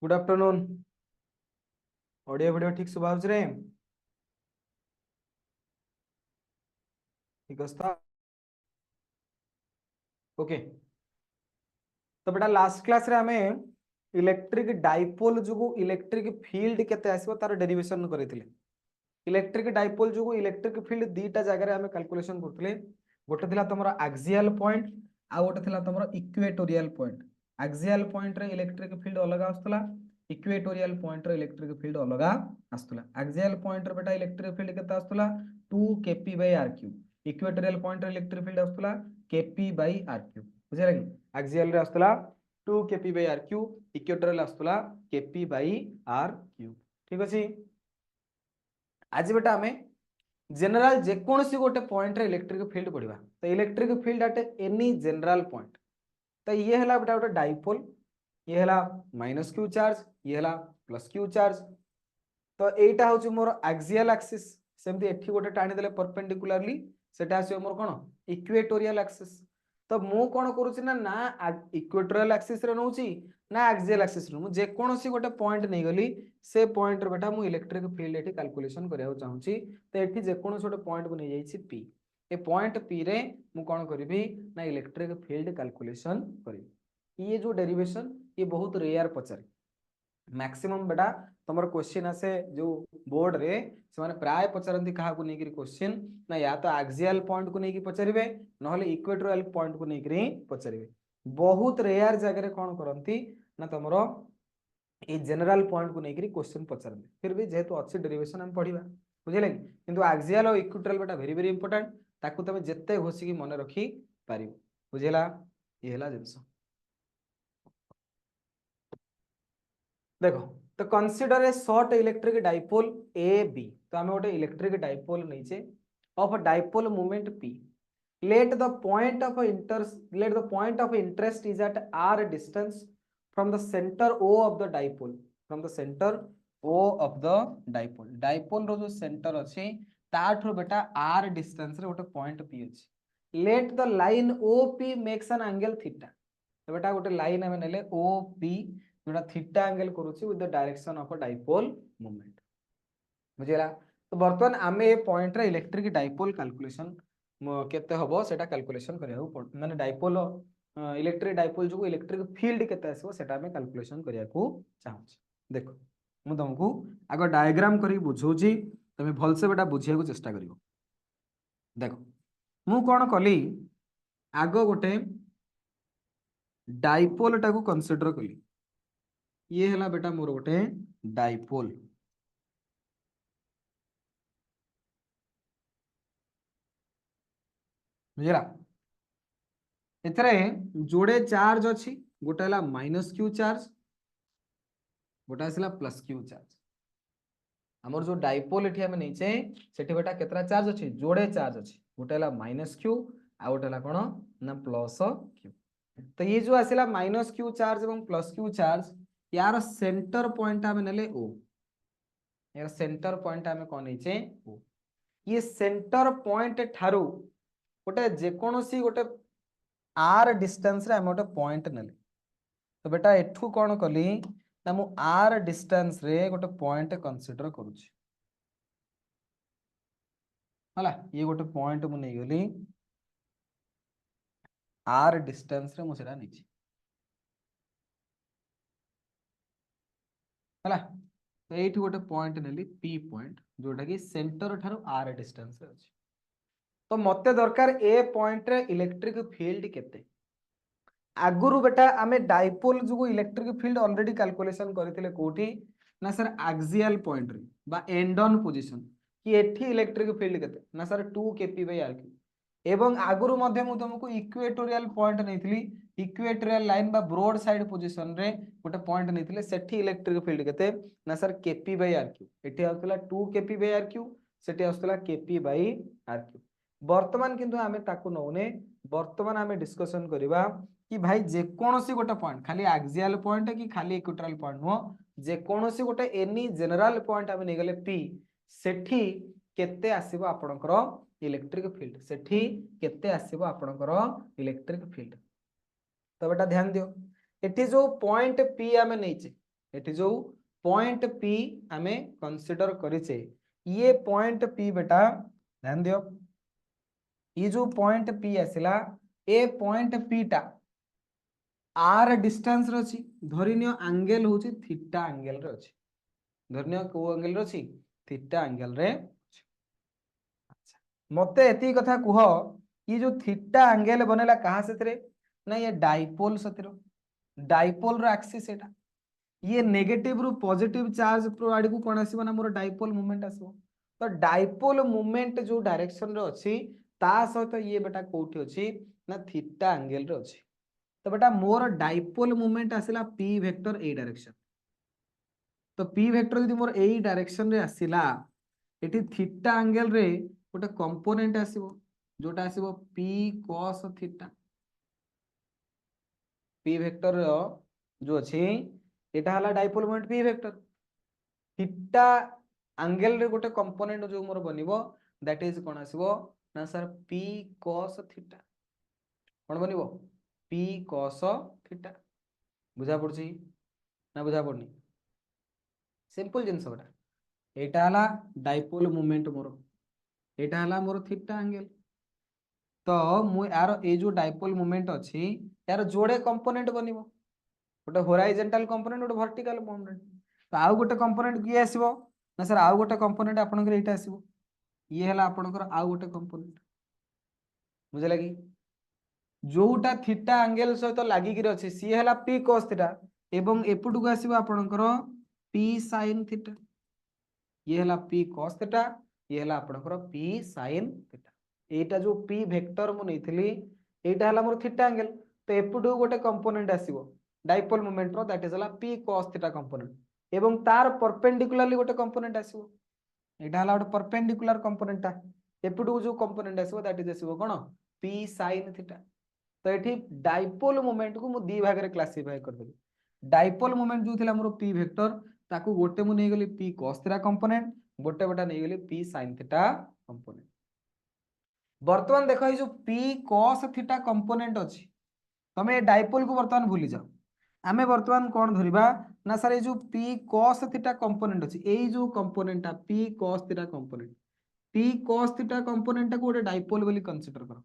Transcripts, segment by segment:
Good afternoon. Audio video ठीक सुबह रे ठीक है। ओके, तो बेटा लास्ट क्लास रे हमें इलेक्ट्रिक डाइपोल जो इलेक्ट्रिक फील्ड केते आसीबो तार डेरिवेशन करथिले। इलेक्ट्रिक डाइपोल जो इलेक्ट्रिक फील्ड दीटा जगह हमें कैलकुलेशन करथिले। गोटे थिला तमरो एक्सियल पॉइंट आ गोटे थिला तमरो इक्वेटोरियल पॉइंट। एक्सियल पॉइंट रे इलेक्ट्रिक फील्ड अलग आस्तला, इक्वेटोरियल पॉइंट रे इलेक्ट्रिक फील्ड अलग आस्तला। एक्सियल पॉइंट रे बेटा इलेक्ट्रिक फील्ड केते आस्तला 2 kp by r cube. Equatorial point रे इलेक्ट्रिक फील्ड आस्तला kp बाय r क्यूब। बुझिला कि एक्सियल रे आस्तला 2 kp by r cube, equatorial आस्तला kp बाय r क्यूब। ठीक अछि। आज बेटा हमें जनरल जेकोसी गोटे पॉइंट रे इलेक्ट्रिक फील्ड पढ़िबा। तो electric field at any general point. तो ये हला बेटा गोटे डाइपोल, ये हला माइनस क्यू चार्ज, ये हला प्लस क्यू चार्ज। तो एटा होची मोर एक्सियल एक्सिस। सेमती एठी गोटे टाणी देले परपेंडिकुलरली सेटा आसी मोर कोन इक्वेटोरियल एक्सिस। तो मु कोन करूची ना इक्वेटोरियल एक्सिस रे नउची ना एक्सियल एक्सिस रे। मु जे कोनोसी गोटे पॉइंट नै गली से पॉइंट रे बेटा मु इलेक्ट्रिक फील्ड एठी कैलकुलेशन करिया चाहूची। तो एठी जे कोनोसी गोटे पॉइंट को नै जाईची पी। ए पॉइंट पी रे मु कोन करबी ना इलेक्ट्रिक फील्ड कैलकुलेशन करबी। ये जो डेरिवेशन ये बहुत रेयर पचारे। मैक्सिमम बेटा तुम क्वेश्चन आसे जो बोर्ड रे से माने प्राय पचारती क्या क्वेश्चन ना या तो एक्सियल पॉइंट को लेकिन पचारे ना इक्वेटोरियल पॉइंट को लेकिन पचारे। बहुत रेयर जगह कौन करती ना तुम ये जनरल पॉइंट को लेकिन क्वेश्चन पचारते। फिर भी जेहेतु अच्छी डेरिवेशन हम पढ़ा बुझे कि एक्सियल और इक्वेटोरियल बेटा वेरी वेरी इंपोर्टेंट। ताकू तुम जिते घोषिकी मन रखी पार बुझेगा। ये जिनस देखो तो consider a short electric dipole A B. तो आम गोटे इलेक्ट्रिक डाइपोल नहीं of dipole moment P. let the point of interest is at r distance from the center o of the dipole, from the center o of the dipole। Dipole रो जो centre अच्छे ताठो बेटा r distance रे गोटे point p अछि। let the line op makes an angle theta। तो बेटा गोटे लाइन हमें नेले op जोटा थीटा एंगल करूची with the direction of a dipole movement. बुझिला। तो बर्तमान आमे ए पॉइंट रे इलेक्ट्रिक डाइपोल कैलकुलेशन केते हबो सेटा कैलकुलेशन करिया को माने डाइपोल इलेक्ट्रिक डाइपोल जो इलेक्ट्रिक फील्ड केते आसबो सेटा हमें कैलकुलेशन करिया को चाहूची। देखो मु तुमको आगो डायग्राम करी बुझौची, तमे भल से बेटा बुझिया को चेष्टा करिवो। देखो मु कोन कली आगो गोटे डाइपोल टाको कंसीडर कली। ये हला बेटा मोर गोटे डाइपोल। बुझला। एथरे जोड़े चार्ज अच्छी गोटे हला माइनस क्यू चार्ज, गोटे आसला प्लस क्यू चार्ज। हमर जो डाइपोल एठी हम नैचे सेठी बेटा केतरा चार्ज अच्छी जोड़े चार्ज अच्छी गोटे हला माइनस क्यू आ गोटे हला कोन ना प्लस क्यू। तो ये जो आसला माइनस क्यू चार्ज एवं प्लस क्यू चार्ज यार सेंटर पॉइंट हम नेले ओ। यार सेंटर पॉइंट हम कोन नैचे ओ। ये सेंटर पॉइंट ठारू गोटे जेकोसी गोटे आर डिस्टेंस रे हम गोटे पॉइंट नेले। तो बेटा एठू कौन कली ना मु आर डिस्टेंस रे गोटे पॉइंट कंसीडर करूची। हला ये गोटे पॉइंट मु नै गली आर डिस्टेंस रे मु सेटा नैची। हला तो एठी गोटे पॉइंट नेली पी पॉइंट जोटा कि सेंटर ठारू आर डिस्टेंस रे अछि। तो मते दरकार ए पॉइंट रे इलेक्ट्रिक फील्ड केते। आगुरु बेटा आमे डाइपोल जो इलेक्ट्रिक फील्ड ऑलरेडी कैलकुलेशन करथिले कोठी ना सर एक्सियल पॉइंट रे बा एंड ऑन पोजीशन कि एठी इलेक्ट्रिक फील्ड केते ना sir 2 kp by r cube. एवं आगुरु मध्य मु तुमको इक्वेटोरियल पॉइंट नैथिली। इक्वेटोरियल लाइन बा ब्रॉड साइड पोजीशन रे गोटे पॉइंट नैथिले सेठी इलेक्ट्रिक फील्ड केते ना sir kp by r cube. एठी आउतला 2 kp बाय r क्यूब, सेठी आउतला kp बाय r क्यूब। वर्तमान किंतु आमे ताकू नौने, वर्तमान आमे डिस्कशन करिबा कि भाई जेकोसी गोटे पॉइंट खाली एक्सियल पॉइंट कि खाली इक्वेटोरियल पॉइंट नो जेकोसी गोटे एनी जनरल पॉइंट आमे नेगले पी सेठी केते आसीबो आपनकर इलेक्ट्रिक फील्ड, सेठी केते आसीबो आपनकर इलेक्ट्रिक फील्ड। तो बेटा ध्यान दियो एठी जो पॉइंट पी आमे नैचे एठी जो पॉइंट पी आमे कंसीडर करिचे ये पॉइंट पी बेटा ध्यान दियो ये जो पॉइंट पी आसिला ए पॉइंट पी टा आर डिस्टेंस रे अछि धरिनियो एंगल होची थीटा एंगल रे अछि धरिनियो को एंगल रे अछि थीटा एंगल रे अछि। अच्छा मते एती कथा कुह ये जो थीटा एंगल बनेला कहा सेतरे ना ये डाइपोल सतिर डाइपोल रो एक्सिस एटा ये नेगेटिव रु पॉजिटिव चार्ज प्रो आडी को कोन आसीबो ना मोर डाइपोल मोमेंट आसीबो तो डाइपोल मोमेंट जो डायरेक्शन रे अछि ता सहित ये बेटा कोठी अछि ना थीटा एंगल रे अछि तो बेटा मोर डाइपोल मोमेंट आसिला पी वेक्टर ए डायरेक्शन तो पी वेक्टर यदि मोर ए डायरेक्शन रे आसिला एठी थीटा एंगल रे गोटे कंपोनेंट आसीबो जोटा आसीबो p cos theta p vector जो अछि एटा हला dipole moment p vector theta angle रे गोटे कंपोनेंट जो मोर बनिबो दैट इज कोन आसीबो ना सर पी cos थीटा कोन बनिबो पी cos थीटा बुझा पड़छि ना बुझा पड़नी सिंपल जिंस बेटा एटा हला डाइपोल मोमेंट मोर एटा हला मोर थीटा एंगल तो मु यार ए जो डाइपोल मोमेंट अछि यार जोड़े कंपोनेंट बनिबो गोटे होराइजेंटल कंपोनेंट गोटे वर्टिकल कंपोनेंट तो आउ गोटे कंपोनेंट किए आसीबो ना सर आउ गोटे कंपोनेंट आपनकर एटा आसीबो ये हला आपनकर आउ गोटे कंपोनेंट बुझे लगी जोटा थीटा एंगल सहित लागि कि अछि सी हला पी cos थीटा एवं एपुटु को आसीबो आपनकर पी sin थीटा ये हला पी cos थीटा ये हला आपनकर पी sin थीटा एटा जो पी वेक्टर मु नेथिली एटा हला मोर थीटा एंगल तो एपुटु गोटे कंपोनेंट आसीबो डाइपोल मोमेंट रो दैट इज हला पी cos थीटा कंपोनेंट एवं तार परपेंडिकुलरली गोटे कंपोनेंट आसीबो एटा हला गोटे परपेंडिकुलर कंपोनेंट ता एपुटु जो कंपोनेंट आसीबो दैट इज आसीबो कोन पी sin थीटा तो एठी डाइपोल मोमेंट को मु दी भाग रे क्लासिफाई कर देबी डाइपोल मोमेंट जो थिला मोर पी वेक्टर ताकू गोटे मु नै गेली पी cos थीटा कंपोनेंट गोटे बेटा नै गेली पी sin थीटा कंपोनेंट वर्तमान देखो ये जो पी cos थीटा कंपोनेंट अछि तमे डाइपोल को वर्तमान भूली जाओ आमे वर्तमान कोन धरिबा ना सर ये जो पी cos थीटा कंपोनेंट अछि एई जो कंपोनेंट ता P cos theta component P cos theta component को गोटे डाइपोल बोली कंसीडर करो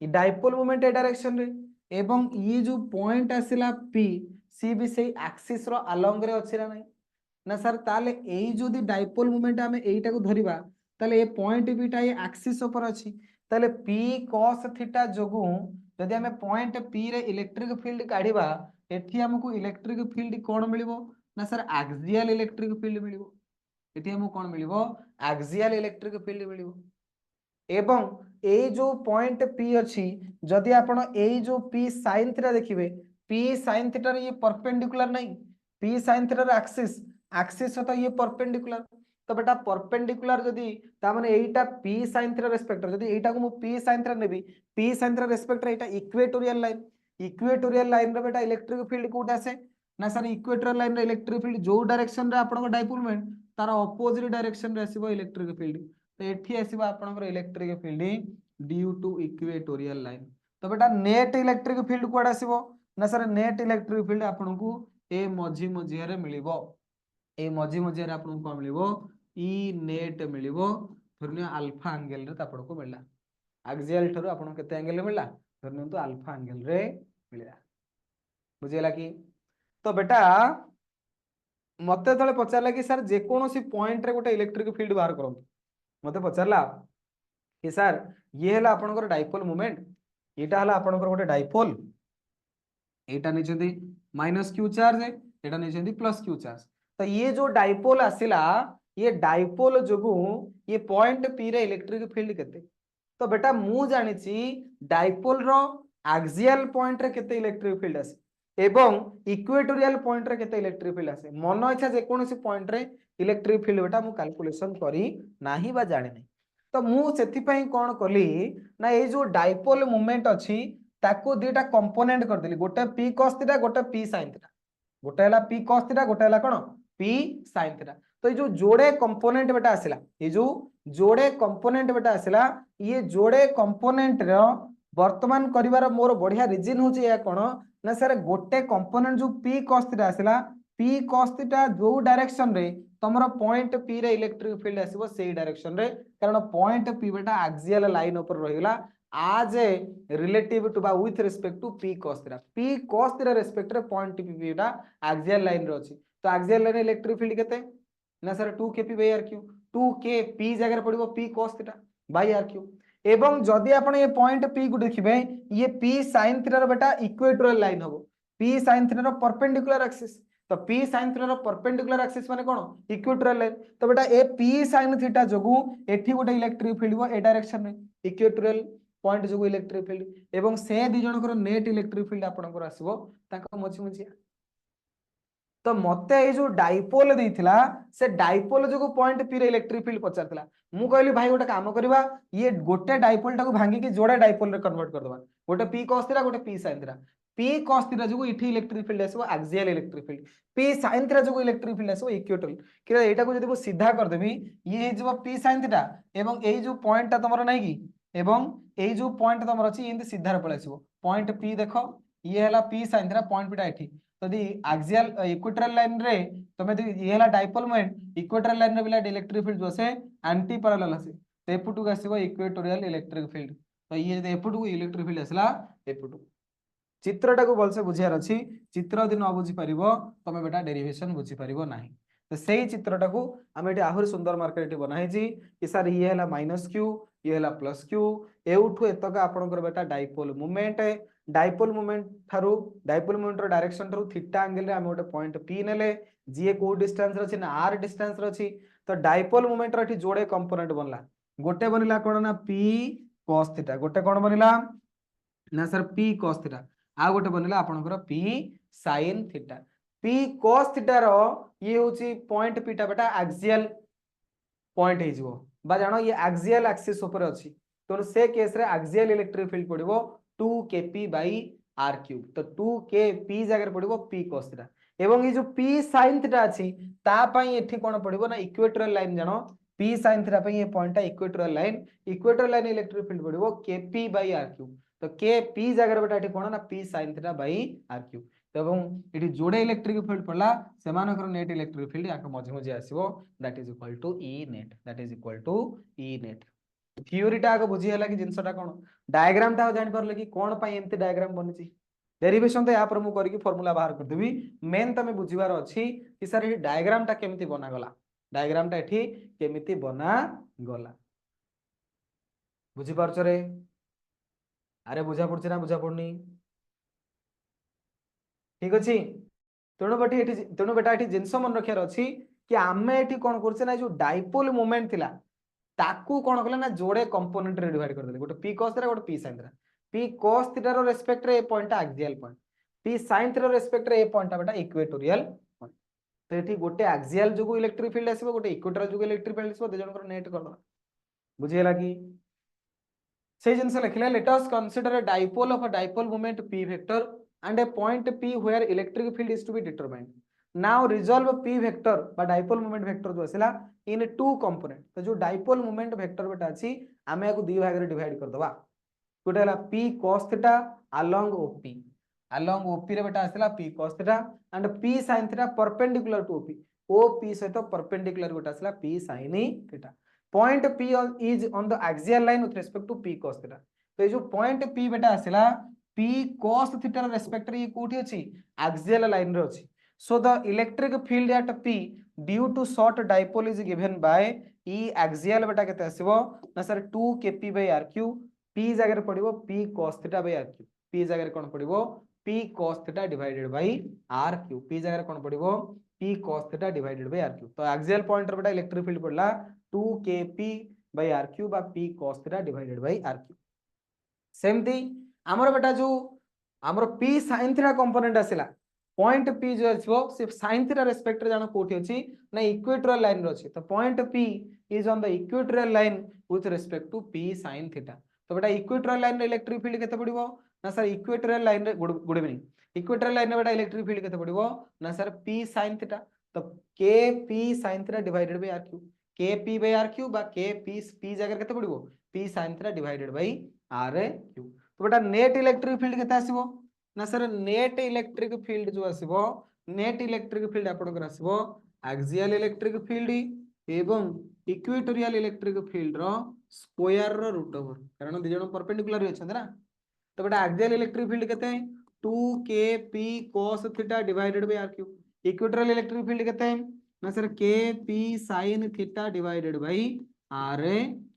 ये डाइपोल मोमेंट ए डायरेक्शन रे एवं ये जो पॉइंट आसिला पी सी भी से एक्सिस रो अलोंग रे अछि ना नहीं ना सर ताले एई जदी डाइपोल मोमेंट आमे एईटा को धरिबा ताले ए पॉइंट बीटा ए एक्सिस ऊपर अछि ताले पी cos थीटा जोगु जदि आमे पॉइंट पी रे इलेक्ट्रिक फील्ड काढिबा एठी हमकु इलेक्ट्रिक फील्ड कोन मिलिबो ना सर एक्सियल इलेक्ट्रिक फील्ड मिलिबो एठी हमकु कोन मिलिबो एक्सियल इलेक्ट्रिक फील्ड मिलिबो एवं ए जो पॉइंट पी अछि जदि आपण ए जो पी sin थीटा देखिबे पी sin थीटा रे ये परपेंडिकुलर नहीं पी sin थीटा रे एक्सिस एक्सिस होता ये परपेंडिकुलर तो बेटा परपेंडिकुलर जदि ता माने एटा p sin थीटा रेस्पेक्ट जदि एटा को मु p sin थीटा नेबी p sin थीटा रेस्पेक्ट रे एटा इक्वेटोरियल लाइन रे बेटा इलेक्ट्रिक फील्ड कोटा आसे ना सर इक्वेटोरियल लाइन रे इलेक्ट्रिक फील्ड जो डायरेक्शन रे आपन डाइपोल मोमेंट तार ऑपोजिट डायरेक्शन रे आसीबो इलेक्ट्रिक फील्ड तो एठी आसीबो आपन electric field due to equatorial line तो बेटा नेट इलेक्ट्रिक फील्ड कोड आसीबो ना सर नेट इलेक्ट्रिक फील्ड आपन को ए मझी मझिया रे मिलिबो ए मझी मझिया रे आपन को मिलिबो ई नेट मिलिबो धरनियो अल्फा एंगल रे तापड़ को मिलला एक्सियल ठरो आपन केते एंगल रे मिलला धरनियो तो अल्फा एंगल रे मिलला बुझियला कि तो बेटा मते तळे पचारला कि सर जे कोनोसी पॉइंट रे गोटे इलेक्ट्रिक फील्ड बाहर करंतु मते पचारला कि सर ये हला आपनकर डाइपोल मोमेंट एटा हला आपनकर गोटे डाइपोल एटा निचंदी माइनस क्यू चार्ज है एटा निचंदी प्लस क्यू चार्ज तो ये जो डाइपोल आसिला ये डाइपोल जोगु ये पॉइंट पी रे इलेक्ट्रिक फील्ड केते तो बेटा मु जानि छी डाइपोल रो एक्सियल पॉइंट रे केते इलेक्ट्रिक फील्ड आसे एवं इक्वेटोरियल पॉइंट रे केते इलेक्ट्रिक फील्ड आसे मन इच्छा जे कोनोसी पॉइंट रे इलेक्ट्रिक फील्ड बेटा मु कैलकुलेशन करी नाही बा जानि नै तो मु सेति पई कोन कली ना ए जो डाइपोल मोमेंट अछि ताको दुटा कंपोनेंट कर देली गोटे p cos थीटा गोटे p sin थीटा गोटे हला p cos थीटा गोटे हला कोन p sin थीटा तो ये जो जोड़े कंपोनेंट बेटा आसिला ये जो जोड़े कंपोनेंट बेटा आसिला ये जोड़े कंपोनेंट रो वर्तमान करिवार मोर बढ़िया रीजन होची या कोन ना सर गोटे कंपोनेंट जो p cos थीटा आसिला पी cos थीटा जो डायरेक्शन रे तमरो पॉइंट पी रे इलेक्ट्रिक फील्ड आसीबो सेही डायरेक्शन रे, कारण पॉइंट पी बेटा एक्सियल लाइन ऊपर रहिला as a relative to बा with respect to p cos theta. p cos theta respect रे पॉइंट p बेटा एक्सियल लाइन रे अछि, तो एक्सियल लाइन इलेक्ट्रिक फील्ड केते ना सर 2kp/r3, 2kp जगह पड़िबो p cos theta by r3। एवं जदि आपण ये पॉइंट p को देखिबे ये p sin थीटा रो बेटा इक्वेटोरियल लाइन हबो, p sin थीटा रो परपेंडिकुलर एक्सिस, तो p sin थीटा रो परपेंडिकुलर एक्सिस माने कोन इक्वेटोरियल लाइन, तो बेटा ए p sin थीटा जोगु एठी गोटे इलेक्ट्रिक फील्ड हो ए डायरेक्शन में इक्वेटोरियल पॉइंट जोगु इलेक्ट्रिक फील्ड एवं से दि जनकर नेट इलेक्ट्रिक फील्ड आपनकर आसीबो ताका मझी मझिया। तो मते ए जो डाइपोल देइथिला से डाइपोल जोगु पॉइंट पी रे इलेक्ट्रिक फील्ड पचारथिला, मु कहली भाई गोटे काम करबा ये गोटे डाइपोल टाको भांगी के जोड़े डाइपोल रे कन्वर्ट कर दबा, गोटे p cos थीटा गोटे p sin theta, p cos theta जोगु इठी इलेक्ट्रिक फील्ड आसीबो axial electric field, p sin theta जोगु इलेक्ट्रिक फील्ड आसीबो इक्वेटोरियल। कि एटा को जदि मु सीधा कर देबी ये हे जबो p sin थीटा एवं एई जो पॉइंट ता तमरो नै की एवं एई जो पॉइंट तमरो अछि इनते सीधा रे पळे आसीबो पॉइंट p देखो ये हला p sin theta point p टा एठी, यदि एक्सियल इक्वेटोरियल लाइन रे तमे ये हला डाइपोल मोमेंट इक्वेटोरियल लाइन रे बिला इलेक्ट्रिक फील्ड जो से एंटी पैरेलल आसे, तो एपुटु को आसीबो इक्वेटोरियल इलेक्ट्रिक फील्ड, तो ये जदि एपुटु को इलेक्ट्रिक फील्ड आसला एपुटु चित्रटा को बलसे बुझियार अछि, चित्र यदि न बुझी परिबो तमे बेटा डेरिवेशन बुझी परिबो नाही। तो सेही चित्रटा को हम एटी आहुर सुंदर मार्केट बनाई छी कि सर ये हला -q ये हला +q एउठु एतका आपनकर बेटा डाइपोल मोमेंट है, डाइपोल मोमेंट थारु डाइपोल मोमेंट रो डायरेक्शन थारु थीटा एंगल रे हम गोटे पॉइंट p नेले जे को डिस्टेंस रे अछि ना r डिस्टेंस रे अछि, तो डाइपोल मोमेंट रो एठी जोड़े कंपोनेंट बनला, गोटे बनिला कोन ना p cos थीटा, गोटे कोन बनिला ना सर p cos थीटा, आ गोटे बनिला आपनकर p sin theta. p cos theta रो ये होची पॉइंट p टा बेटा एक्सियल पॉइंट हे जिवो बा जानो ये एक्सियल एक्सिस ऊपर अछि, तो से केस रे एक्सियल इलेक्ट्रिक फील्ड पड़िबो 2kp/r3, तो 2kp जगह पड़िबो p cos थीटा एवं ये जो p sin थीटा अछि ता पई एठी कोन पड़िबो ना इक्वेटोरियल लाइन जानो p sin थीटा पई ये point equatorial line electric field पड़िबो kp/r3, तो kp जगह बेटा एठी कोन ना p sin थीटा/r3, एवं एठी जोड़े इलेक्ट्रिक फील्ड पड़ला सेमानकर नेट इलेक्ट्रिक फील्ड याक मझे मझे आसीबो that is equal to e net, that is equal to e net। Theory टा आगे बुझी हला कि जिंसटा कोन डायग्राम टा जानि परले कि कोन पई एंती डायग्राम बनिची, डेरिवेशन तो या पर मु करी कि फार्मूला बाहर कर देबी, मेन तमे बुझीबार अछि कि सर ए डायग्राम टा केमिति बना गला, डायग्राम टा एठी केमिति बना गला बुझी पारछ रे, अरे बुझा पड़छ ना बुझा पड़नी ठीक अछि। तेणु बेटा ये जिनस मन रखार अच्छी कि आम ये कौन कर जो डाइपोल मोमेंट थिला ताकू कौन कले ना जोड़े कंपोनेंट रे डिवाइड कर देले, गोटे p cos थीटा गोटे p sin theta, p cos theta रो रेस्पेक्ट रे ए point axial point, p sin theta रो रेस्पेक्ट रे ए पॉइंट बेटा इक्वेटोरियल पॉइंट, तो एठी गोटे एक्सियल जोगु इलेक्ट्रिक फील्ड आसीबो गोटे इक्वेटोरियल जोगु इलेक्ट्रिक फील्ड आसीबो, दे जनकर नेट कर दो बुझी हला कि से जिनस लिखले let us consider a dipole of a dipole moment p vector and a point p where electric field is to be determined. Now resolve p vector बा डाइपोल मोमेंट वेक्टर जो आसिला इन टू कंपोनेंट, तो जो dipole moment vector बेटा अछि आमे याकू दुई भाग रे डिवाइड कर दबा, गोटे हला p cos theta along op रे बेटा आसिला p cos theta and p sin theta perpendicular to op सहित परपेंडिकुलर बेटा आसिला p sin theta, point p is on the axial line with respect to p cos theta, तो ये जो point p बेटा आसिला p cos थीटा रो respect रे कोठी अछि एक्सियल लाइन रे अछि, so the electric field at p due to short dipole is given by e axial बेटा केते आसीबो ना सर 2kp/r3, p जगह पड़िबो p cos थीटा/r3, p जगह कोन पड़िबो p cos theta divided by r3, p जगह कोन पड़िबो p cos theta divided by r3, तो axial point रे बेटा इलेक्ट्रिक फील्ड पड़ला 2kp/r3 बा p cos theta divided by r3। सेमती हमर बेटा जो हमर p sin थीटा कंपोनेंट आसिला पॉइंट p जो आछो से sin थीटा रेस्पेक्ट रे जानो कोठी अछि ना इक्वेटोरियल लाइन रो अछि, तो point p is on the equatorial line with respect to p sin theta, तो बेटा इक्वेटोरियल लाइन रे इलेक्ट्रिक फील्ड केते पड़िबो ना सर इक्वेटोरियल लाइन रे गुड इवनिंग, इक्वेटोरियल लाइन रे बेटा इलेक्ट्रिक फील्ड केते पड़िबो ना सर p sin थीटा, तो kp sin theta divided by r3, kp/r3 बा kp p जगह केते पड़िबो p sin theta divided by r3, तो बेटा नेट इलेक्ट्रिक फील्ड केते आसीबो ना सर नेट इलेक्ट्रिक फील्ड जो आसीबो नेट इलेक्ट्रिक फील्ड आपनकर आसीबो एक्सियल इलेक्ट्रिक फील्ड एवं इक्वेटोरियल इलेक्ट्रिक फील्ड रो स्क्वायर रो रूट ओवर कारण दि जण परपेंडिकुलर अछन ना तो बेटा एक्सियल इलेक्ट्रिक फील्ड केते 2kp cos theta divided by r cube equatorial electric field केते ना sir kp sin theta divided by r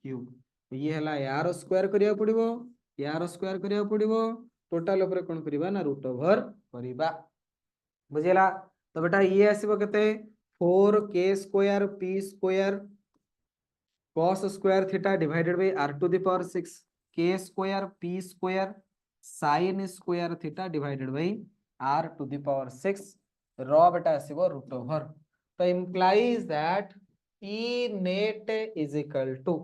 cube ये हला यार स्क्वायर करिया पड़िबो यार स्क्वायर करिया पड़िबो टोटल ऊपर कोन करिबा ना रूट ओवर करिबा बुझिला तो बेटा ये आसीबो केते 4k square p square cos square theta divided by r to the power 6 k square p square sin square theta divided by r to the power 6 रो बेटा आसीबो रूट ओवर तो implies that e net is equal to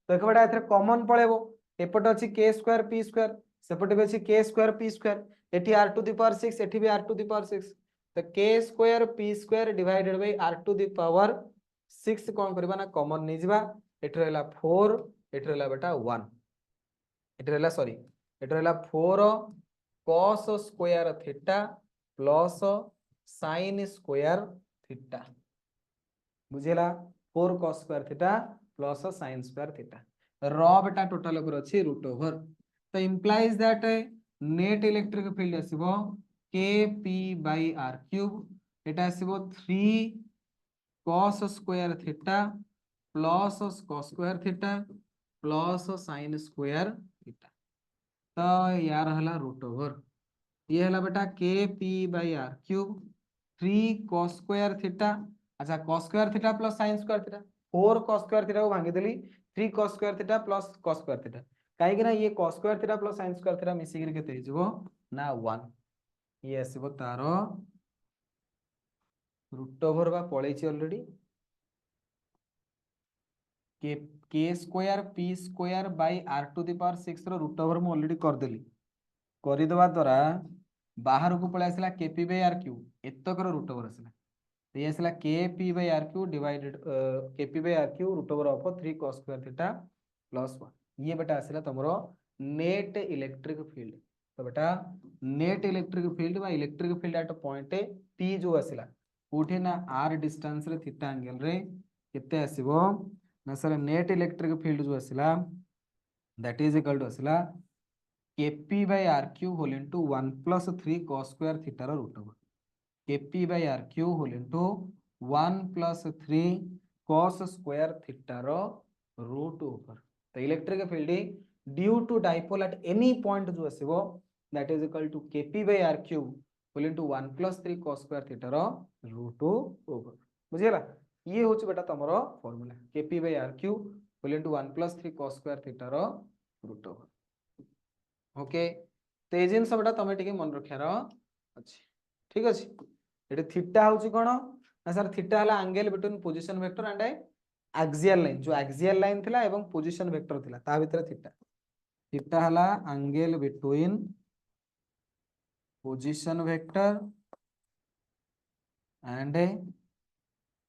तो एक बेटा एथरे common पळेबो एपट अछि k स्क्वायर p स्क्वायर सेपट भी अछि k स्क्वायर p स्क्वायर एठी r टू द पावर 6 एठी भी r टू द पावर 6 तो k square p square divided by r to the power 6 कोन करबा ना कॉमन नै जिबा एठी रहला 4 एठी रहला बेटा 1 एठी रहला सॉरी एठी रहला 4 cos square theta plus sin square theta बुझिला 4 cos square theta plus sin square theta रो बेटा टोटल ऊपर अछि रूट ओवर तो implies that net electric field आसीबो kp by r क्यूब एटा आसीबो 3 cos square theta plus cos square theta plus sin square theta तो यार हला रूट ओवर ये हला बेटा kp by r cube 3 cos square theta अच्छा cos square theta plus sin square theta 4 cos square theta को भांगी देली 3 cos square theta plus cos square theta काहे कि ना ये cos square theta plus sin square theta मिसी के केते हिजबो ना 1 ये आसीबो तारो रूट ओवर बा पळेछि already K square P square by r to the power 6 रो रूट ओवर मु ऑलरेडी कर देली करि दबा द्वारा बाहर को पळे आसला kp बाय r क्यूब एतक रो रूट ओवर आसला तो ये आसला kp by r cube divided kp by r cube root over of 3 cos square theta plus 1 ये बेटा आसला तमरो नेट इलेक्ट्रिक फील्ड तो बेटा नेट इलेक्ट्रिक फील्ड बा electric field at point p जो आसला कोठे ना r डिस्टेंस रे थीटा एंगल रे केते आसीबो ना सर नेट इलेक्ट्रिक फील्ड जो आसला दैट इज इक्वल टू आसला kp by r cube whole into 1 plus 3 cos square theta रो root over kp by r cube whole into 1 plus 3 cos square theta रो root over तो electric field due to dipole at any point जो आसीबो that is equal to kp by r cube whole into 1 plus 3 cos square theta रो root over बुझिला ये होछ बेटा तमरो formula kp by r cube whole into 1 plus 3 cos square theta रो root over okay तो ए जिन सबटा तमे टिके मन रखियार अछि ठीक अछि एटे थीटा होछि कोन ना सर थीटा हला angle between position vector and axial line जो एक्सियल लाइन थिला एवं पोजीशन वेक्टर थिला ता भीतर थीटा थीटा हला angle between position vector and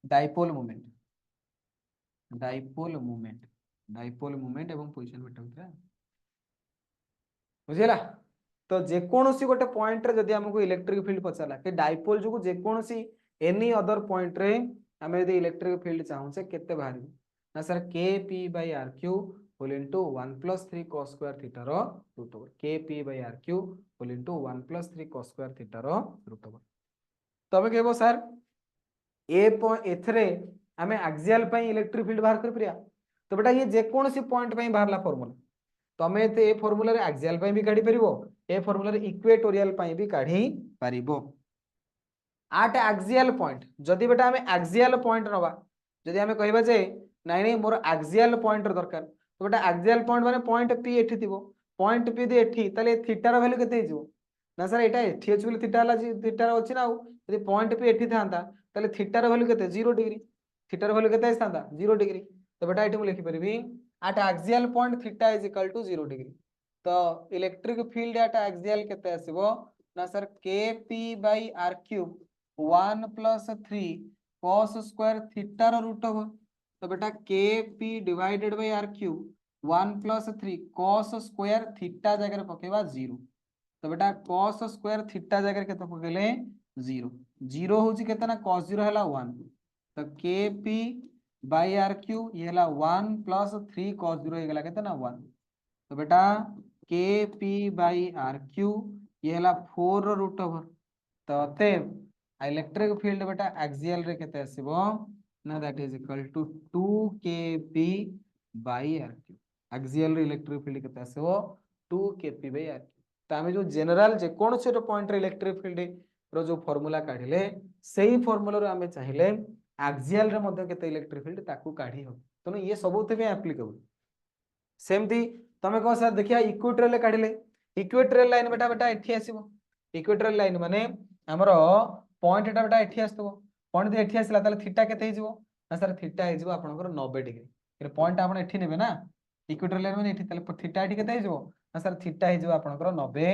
dipole moment एवं पोजीशन वेक्टर थिला बुझिला तो जेकोसी गोटे पॉइंट रे जदी हमको इलेक्ट्रिक फील्ड पचाला कि डाइपोल जो जेकोसी एनी अदर पॉइंट रे हमें यदि इलेक्ट्रिक फील्ड चाहू से केते बाहर ना sir kp by r cube whole into 1 plus 3 cos square theta रो root over kp by r cube whole into 1 plus 3 cos square theta रो रूट ओवर तबे कहबो सर ए एथरे हमें एक्सियल पई इलेक्ट्रिक फील्ड बाहर कर परिया तो बेटा ये जेकोसी पॉइंट पई बाहरला फार्मूला तमे ते ए फार्मूला रे एक्सियल पई भी काढी परिबो ए फार्मूला रे इक्वेटोरियल पई भी काढी परिबो आट एक्सियल पॉइंट जदी बेटा हमें एक्सियल पॉइंट नबा जदी हमें कहबा जे नाही नाही मोर एक्सियल पॉइंट दरकार तो बेटा एक्सियल पॉइंट माने पॉइंट p एठी थिबो पॉइंट p दे एठी तले थीटा रो वैल्यू केते हिजो ना सर एटा एठी अछि बोली थीटा ला थीटा रो अछि ना यदि पॉइंट p एठी थांता तले थीटा रो वैल्यू केते 0 डिग्री थीटा रो वैल्यू केते आछतांता 0 डिग्री तो बेटा एठी मु लिखि परबी at axial point theta is equal to 0 degree तो इलेक्ट्रिक फील्ड at axial केते आसीबो ना sir kp by r cube 1 plus 3 cos square theta रो रूट ओवर तो बेटा kp divided by r cube 1 plus 3 cos square theta जगह रे पकेबा 0 तो बेटा cos square theta जगह रे केते पकेले जीरो जीरो हूँ केते ना cos जीरो है 1 तो के पी बाई आर क्यू ये है 1 प्लस 3 cos जीरो हो गला केते ना 1 तो बेटा के पी बाई आर क्यू ये है 4 रूट ओवर तो अतएव इलेक्ट्रिक फील्ड बेटा एक्सियल रे केते आसीबो ना that is equal to 2 K P by R cube axial रे इलेक्ट्रिक फील्ड केते आसीबो 2 K P by R Q तो आमे जो जनरल जे कोन से पॉइंट रे इलेक्ट्रिक फील्ड रो जो फार्मूला काढिले सेही फार्मूला रो आमे चाहिले एक्सियल रे मध्ये केते इलेक्ट्रिक फील्ड ताकू काढी हो तनो ये सबुते भी एप्लीकेबल सेमती तमे कह सर देखिया इक्वेटोरियल काढिले इक्वेटोरियल लाइन बेटा बेटा एठी आसीबो इक्वेटोरियल लाइन माने हमरो पॉइंट एटा बेटा एठी आस्तबो पॉइंट एठी आसला ताले थीटा केते हिजबो ना सर थीटा हिजबो आपनकर 90 डिग्री फिर पॉइंट आपण एठी नेबे ना इक्वेटोरियल लाइन माने एठी ताले थीटा एठी केते हिजबो ना सर थीटा हिजबो आपनकर 90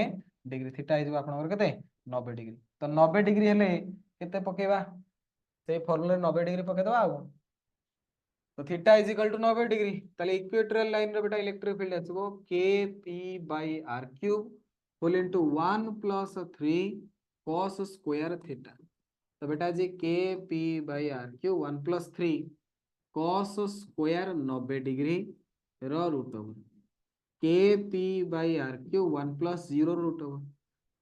डिग्री थीटा हिजबो आपनकर केते 90 डिग्री तो 90 डिग्री हेले केते पकेबा से फार्मूला 90 डिग्री पके दबा आ तो theta is equal to 90 degree ताले इक्वेटोरियल लाइन रे बेटा इलेक्ट्रिक फील्ड आछबो k P by are cube whole into 1 plus 3 cos square theta तो बेटा जी k P by are cube 1 plus 3 cos square 90 degree रो रूट ओवर के P by are cube 1 plus 0 root over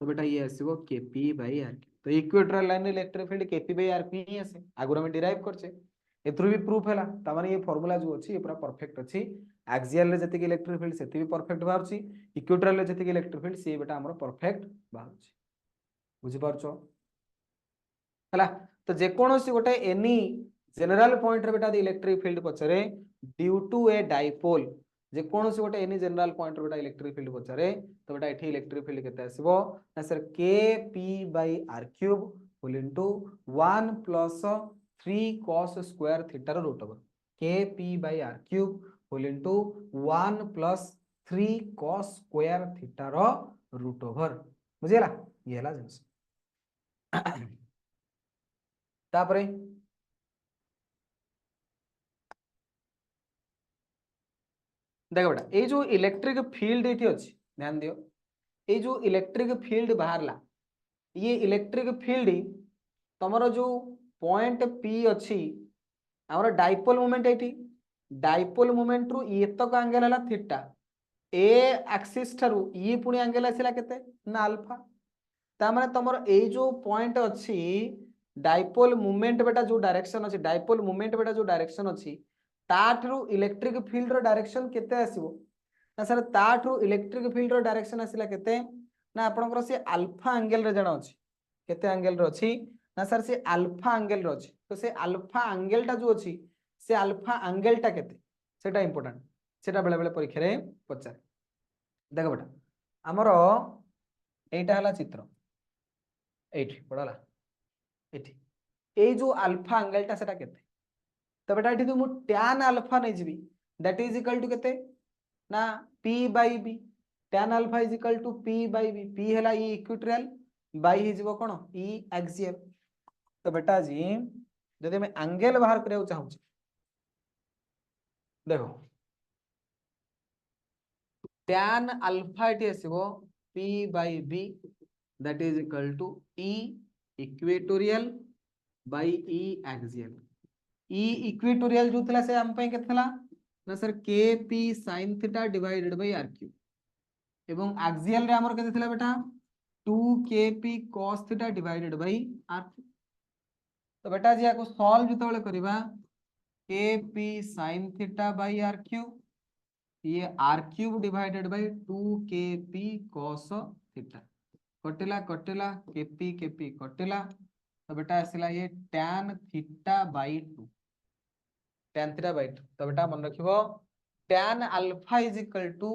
तो बेटा ये आसीबो k P by are cube तो इक्वेटोरियल लाइन रे इलेक्ट्रिक फील्ड के पी बाय आर क्यूब ही आसे आगुरा में डिराइव करछे एथुर भी प्रूफ हैला ता माने ये फार्मूला जो अछि ये पूरा परफेक्ट अछि एक्सियल रे जति इलेक्ट्रिक फील्ड सेति भी परफेक्ट बाहरछि इक्वेटोरियल रे जति इलेक्ट्रिक फील्ड से बेटा हमर परफेक्ट बाहरछि बुझि पारछो हैला तो जे कोनोसी गोटे एनी जनरल पॉइंट रे बेटा इलेक्ट्रिक फील्ड पछरे ड्यू टू ए डाइपोल जे कोनोसी गोटे एनी जनरल पॉइंट रे बेटा इलेक्ट्रिक फील्ड पछरे तो बेटा एठी इलेक्ट्रिक फील्ड केते आसीबो ना sir K P by are cube whole into 1 plus 3 cos square theta रो रूट ओवर के P by are cube whole into 1 plus 3 cos square theta रो रूट ओवर बुझिला ये हला जिंस तापरे देखो बेटा ये जो इलेक्ट्रिक फील्ड ये अच्छी ध्यान दियो ये जो इलेक्ट्रिक फील्ड बाहरला ये इलेक्ट्रिक फील्ड तमरो जो पॉइंट पी अच्छी हमर डाइपोल मोमेंट एठी डाइपोल मोमेंट रु ये तक एंगल हला थीटा ए एक्सिस थारु ये पुनी एंगल आसिला केते ना अल्फा ता माने तमरो ए जो पॉइंट अच्छी डाइपोल मोमेंट बेटा जो डायरेक्शन अच्छी डाइपोल मोमेंट बेटा जो डायरेक्शन अच्छी ताठरू इलेक्ट्रिक फील्ड रो डायरेक्शन केते आसीबो ना सर ताठरू इलेक्ट्रिक फील्ड रो डायरेक्शन आसिला केते ना आपनकर से अल्फा एंगल रे जणा अछि केते एंगल रो अछि ना सर से अल्फा एंगल रो अछि तो से अल्फा एंगल टा जो अछि से अल्फा एंगल टा केते सेटा इंपोर्टेंट सेटा बेले बेले परीक्षा रे पचार देखो बेटा हमरो एटा हला चित्र एठी पड़ला एठी ए जो अल्फा एंगल टा सेटा केते तो बेटा एठी मु tan अल्फा नै जिबी दैट इज इक्वल टू केते ना p bye b tan alpha is equal to p bye b p हैला ई इक्वेटोरियल बाय हि जिवो कोन ई एक्सियल तो बेटा जी जदि मैं एंगल बाहर करिया चाहू देखो tan अल्फा एठी आसीबो p bye b that is equal to e equatorial by e axial E equatorial जो थला से हम पे केतला ना sir K P sin theta divided by are cube एवं एक्सियल रे हमर केते थला बेटा 2 K P cos theta divided by are cube तो बेटा जी को सॉल्व जतबेले करबा K P sin theta by are cube ये R cube divided by 2 K P cos theta कटिला कटिला के पी कटिला तो बेटा आसिला ये tan theta by 2 tan theta by 2 तो बेटा मन रखिबो tan alpha is equal to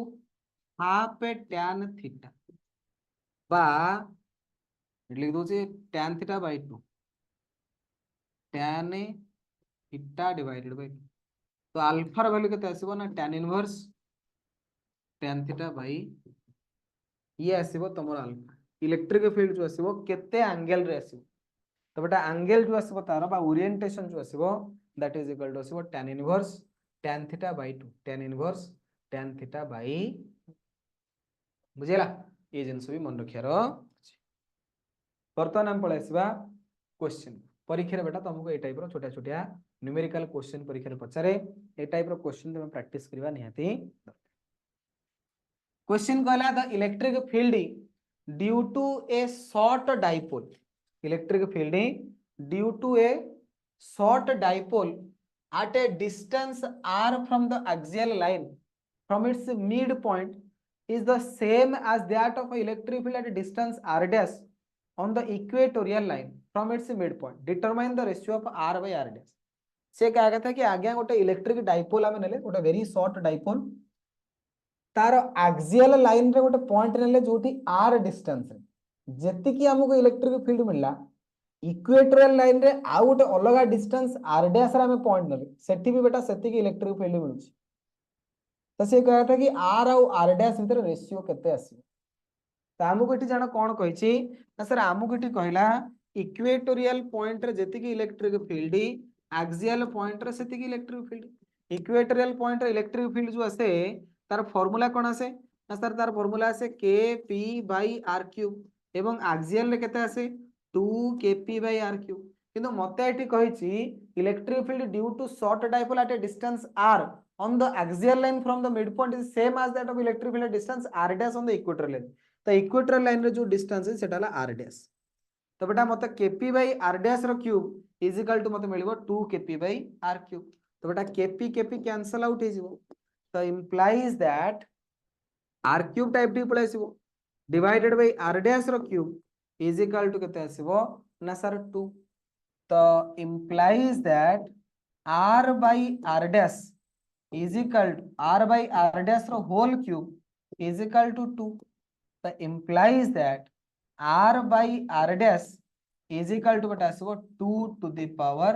half tan theta बा लिख दो tan theta by 2 tan theta divided by 2 तो अल्फा र वैल्यू केते आसीबो ना tan inverse tan theta by ये आसीबो तमर अल्फा इलेक्ट्रिक फील्ड जो आसीबो केते एंगल रे आसीबो तो बेटा एंगल जो आसीबो तार बा ओरिएंटेशन जो आसीबो दैट इज इक्वल टू आसीबो tan inverse tan theta by 2 tan inverse tan theta by बुझिला ये जिंस भी मन रखियारो बर्तमान आम पळाइबा क्वेश्चन परीक्षा बेटा तुमको ए टाइप रो छोटा छोटा न्यूमेरिकल क्वेश्चन परीक्षा पचारे ए टाइप रो क्वेश्चन तुम प्रैक्टिस करबा निहाती। क्वेश्चन कहला the electric field due to a short dipole, electric field due to a short dipole at a distance r from the axial line from its midpoint is the same as that of electric field at a distance r dash on the equatorial line from its midpoint. Determine the ratio of r by r dash. से क्या कहता कि आज्ञा गोटे electric dipole आमे नेले गोटे very short dipole तार एक्सियल लाइन रे गोटे पॉइंट नेले जोठी r डिस्टेंस रे जेति कि हमको इलेक्ट्रिक फील्ड मिलला इक्वेटोरियल लाइन रे आउ गोटे अलग डिस्टेंस r डैश रे हमें पॉइंट नेले सेठी भी बेटा सेति की इलेक्ट्रिक फील्ड मिलुची तो से कहता था कि r और r डैश भीतर रेशियो केते आसी त हमको एठी जाना कोन कहिछि ना सर हमको एठी कहला इक्वेटोरियल पॉइंट रे जेति की इलेक्ट्रिक फील्ड एक्सियल पॉइंट रे सेति की इलेक्ट्रिक फील्ड इक्वेटोरियल पॉइंट रे इलेक्ट्रिक फील्ड जो आसे तार फार्मूला कोन आसे ना सर तार फार्मूला आसे kp/r³ एवं एक्सियल रे केते आसे 2 kp/r³ किंतु मते एठी कहिछि electric field due to short dipole at a distance r on the axial line from the midpoint is same as that of electric field at distance r dash on the equatorial line तो equatorial line रे जो distance है सेटा ला r dash तो बेटा मते kp/r dash रो cube is equal to मते मिलबो 2 kp/r³ तो बेटा kp कैंसल आउट हे जिवो तो implies that r³ टाइप टी पळे आसीबो डिवाइडेड बाय r dash रो क्यूब is equal to केते आसीबो ना सर 2 तो implies that r by r dash is equal to r by r dash row whole cube is equal to 2 तो implies that r by r dash is equal to बेटा आसीबो 2 to the power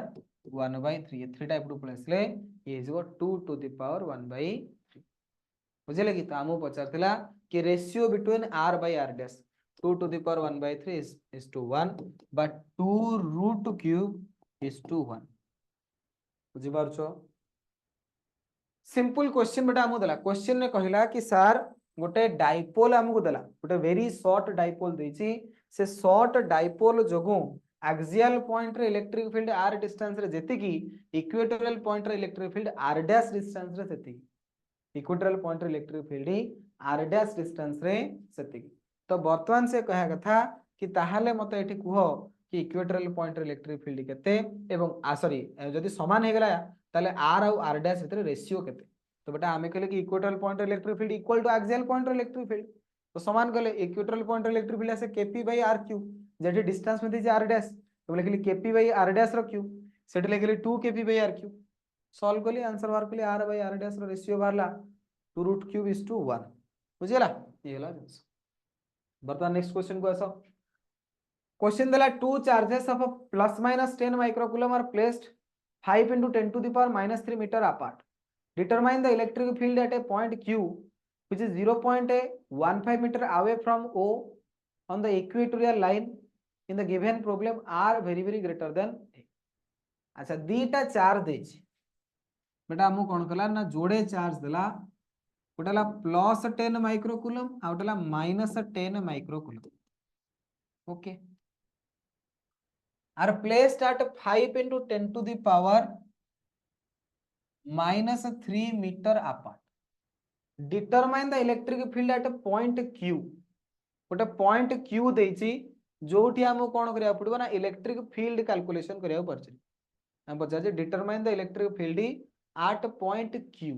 1/3 3 type to प्लेसले ये is 2 to the power 1/3 बुझले कि त हमु पचारथिला कि ratio between r by r dash 2 to the power 1/3 is to 1 but 2 root cube is to 1 बुझी पारछो सिंपल क्वेश्चन बेटा हमु देला क्वेश्चन ने कहिला कि सर गोटे डाइपोल हमकु देला गोटे वेरी शॉर्ट डाइपोल देछि से शॉर्ट डाइपोल जोगु एक्सियल पॉइंट रे इलेक्ट्रिक फील्ड r डिस्टेंस रे जेति की इक्वेटोरियल पॉइंट रे electric field r dash distance रे सेति इक्वेटोरियल पॉइंट रे electric field r dash distance रे सेति तो वर्तमान से कहा कथा कि ताहाले मते एठी कुहो कि इक्वेटोरियल पॉइंट रे इलेक्ट्रिक फील्ड केते एवं सॉरी जदि समान हे गेला ताले r और r डैश भीतर रेशियो केते तो बेटा हमें कहले कि इक्वेटोरियल पॉइंट रे electric field equal to axial point रे इलेक्ट्रिक फील्ड तो समान कहले इक्वेटोरियल पॉइंट रे इलेक्ट्रिक फील्ड आसे kp/r³ जेठी डिस्टेंस में दिजे r डैश तो लिखली kp/r डैश रो क्यूब सेठी लिखली 2 kp/r³ सॉल्व कली आंसर बाहर कली r by r डैश रो रेशियो बाहरला 2 रूट क्यूब इज टू 1 बुझिला ये हला बर्तमान नेक्स्ट क्वेश्चन को आसो क्वेश्चन देला two charges of plus minus 10 microcoulomb are placed 5 into 10 to the power -3 meter apart. Determine the electric field at a point Q which is 0.15 meter away from O on the equatorial line in the given problem are very greater than A. अच्छा दीटा charge देछि बेटा हमु कोन कला ना जोड़े charge देला गोटेला plus 10 microcoulomb आ गोटेला minus 10 microcoulomb okay are placed at 5 into 10 to the power -3 meter apart. Determine the electric field at a point Q. गोटे पॉइंट Q देछि जोठी हमको कोन करिया पड़बो ना इलेक्ट्रिक फील्ड कैलकुलेशन करिया पड़छि हम बता जे determine the electric field at point Q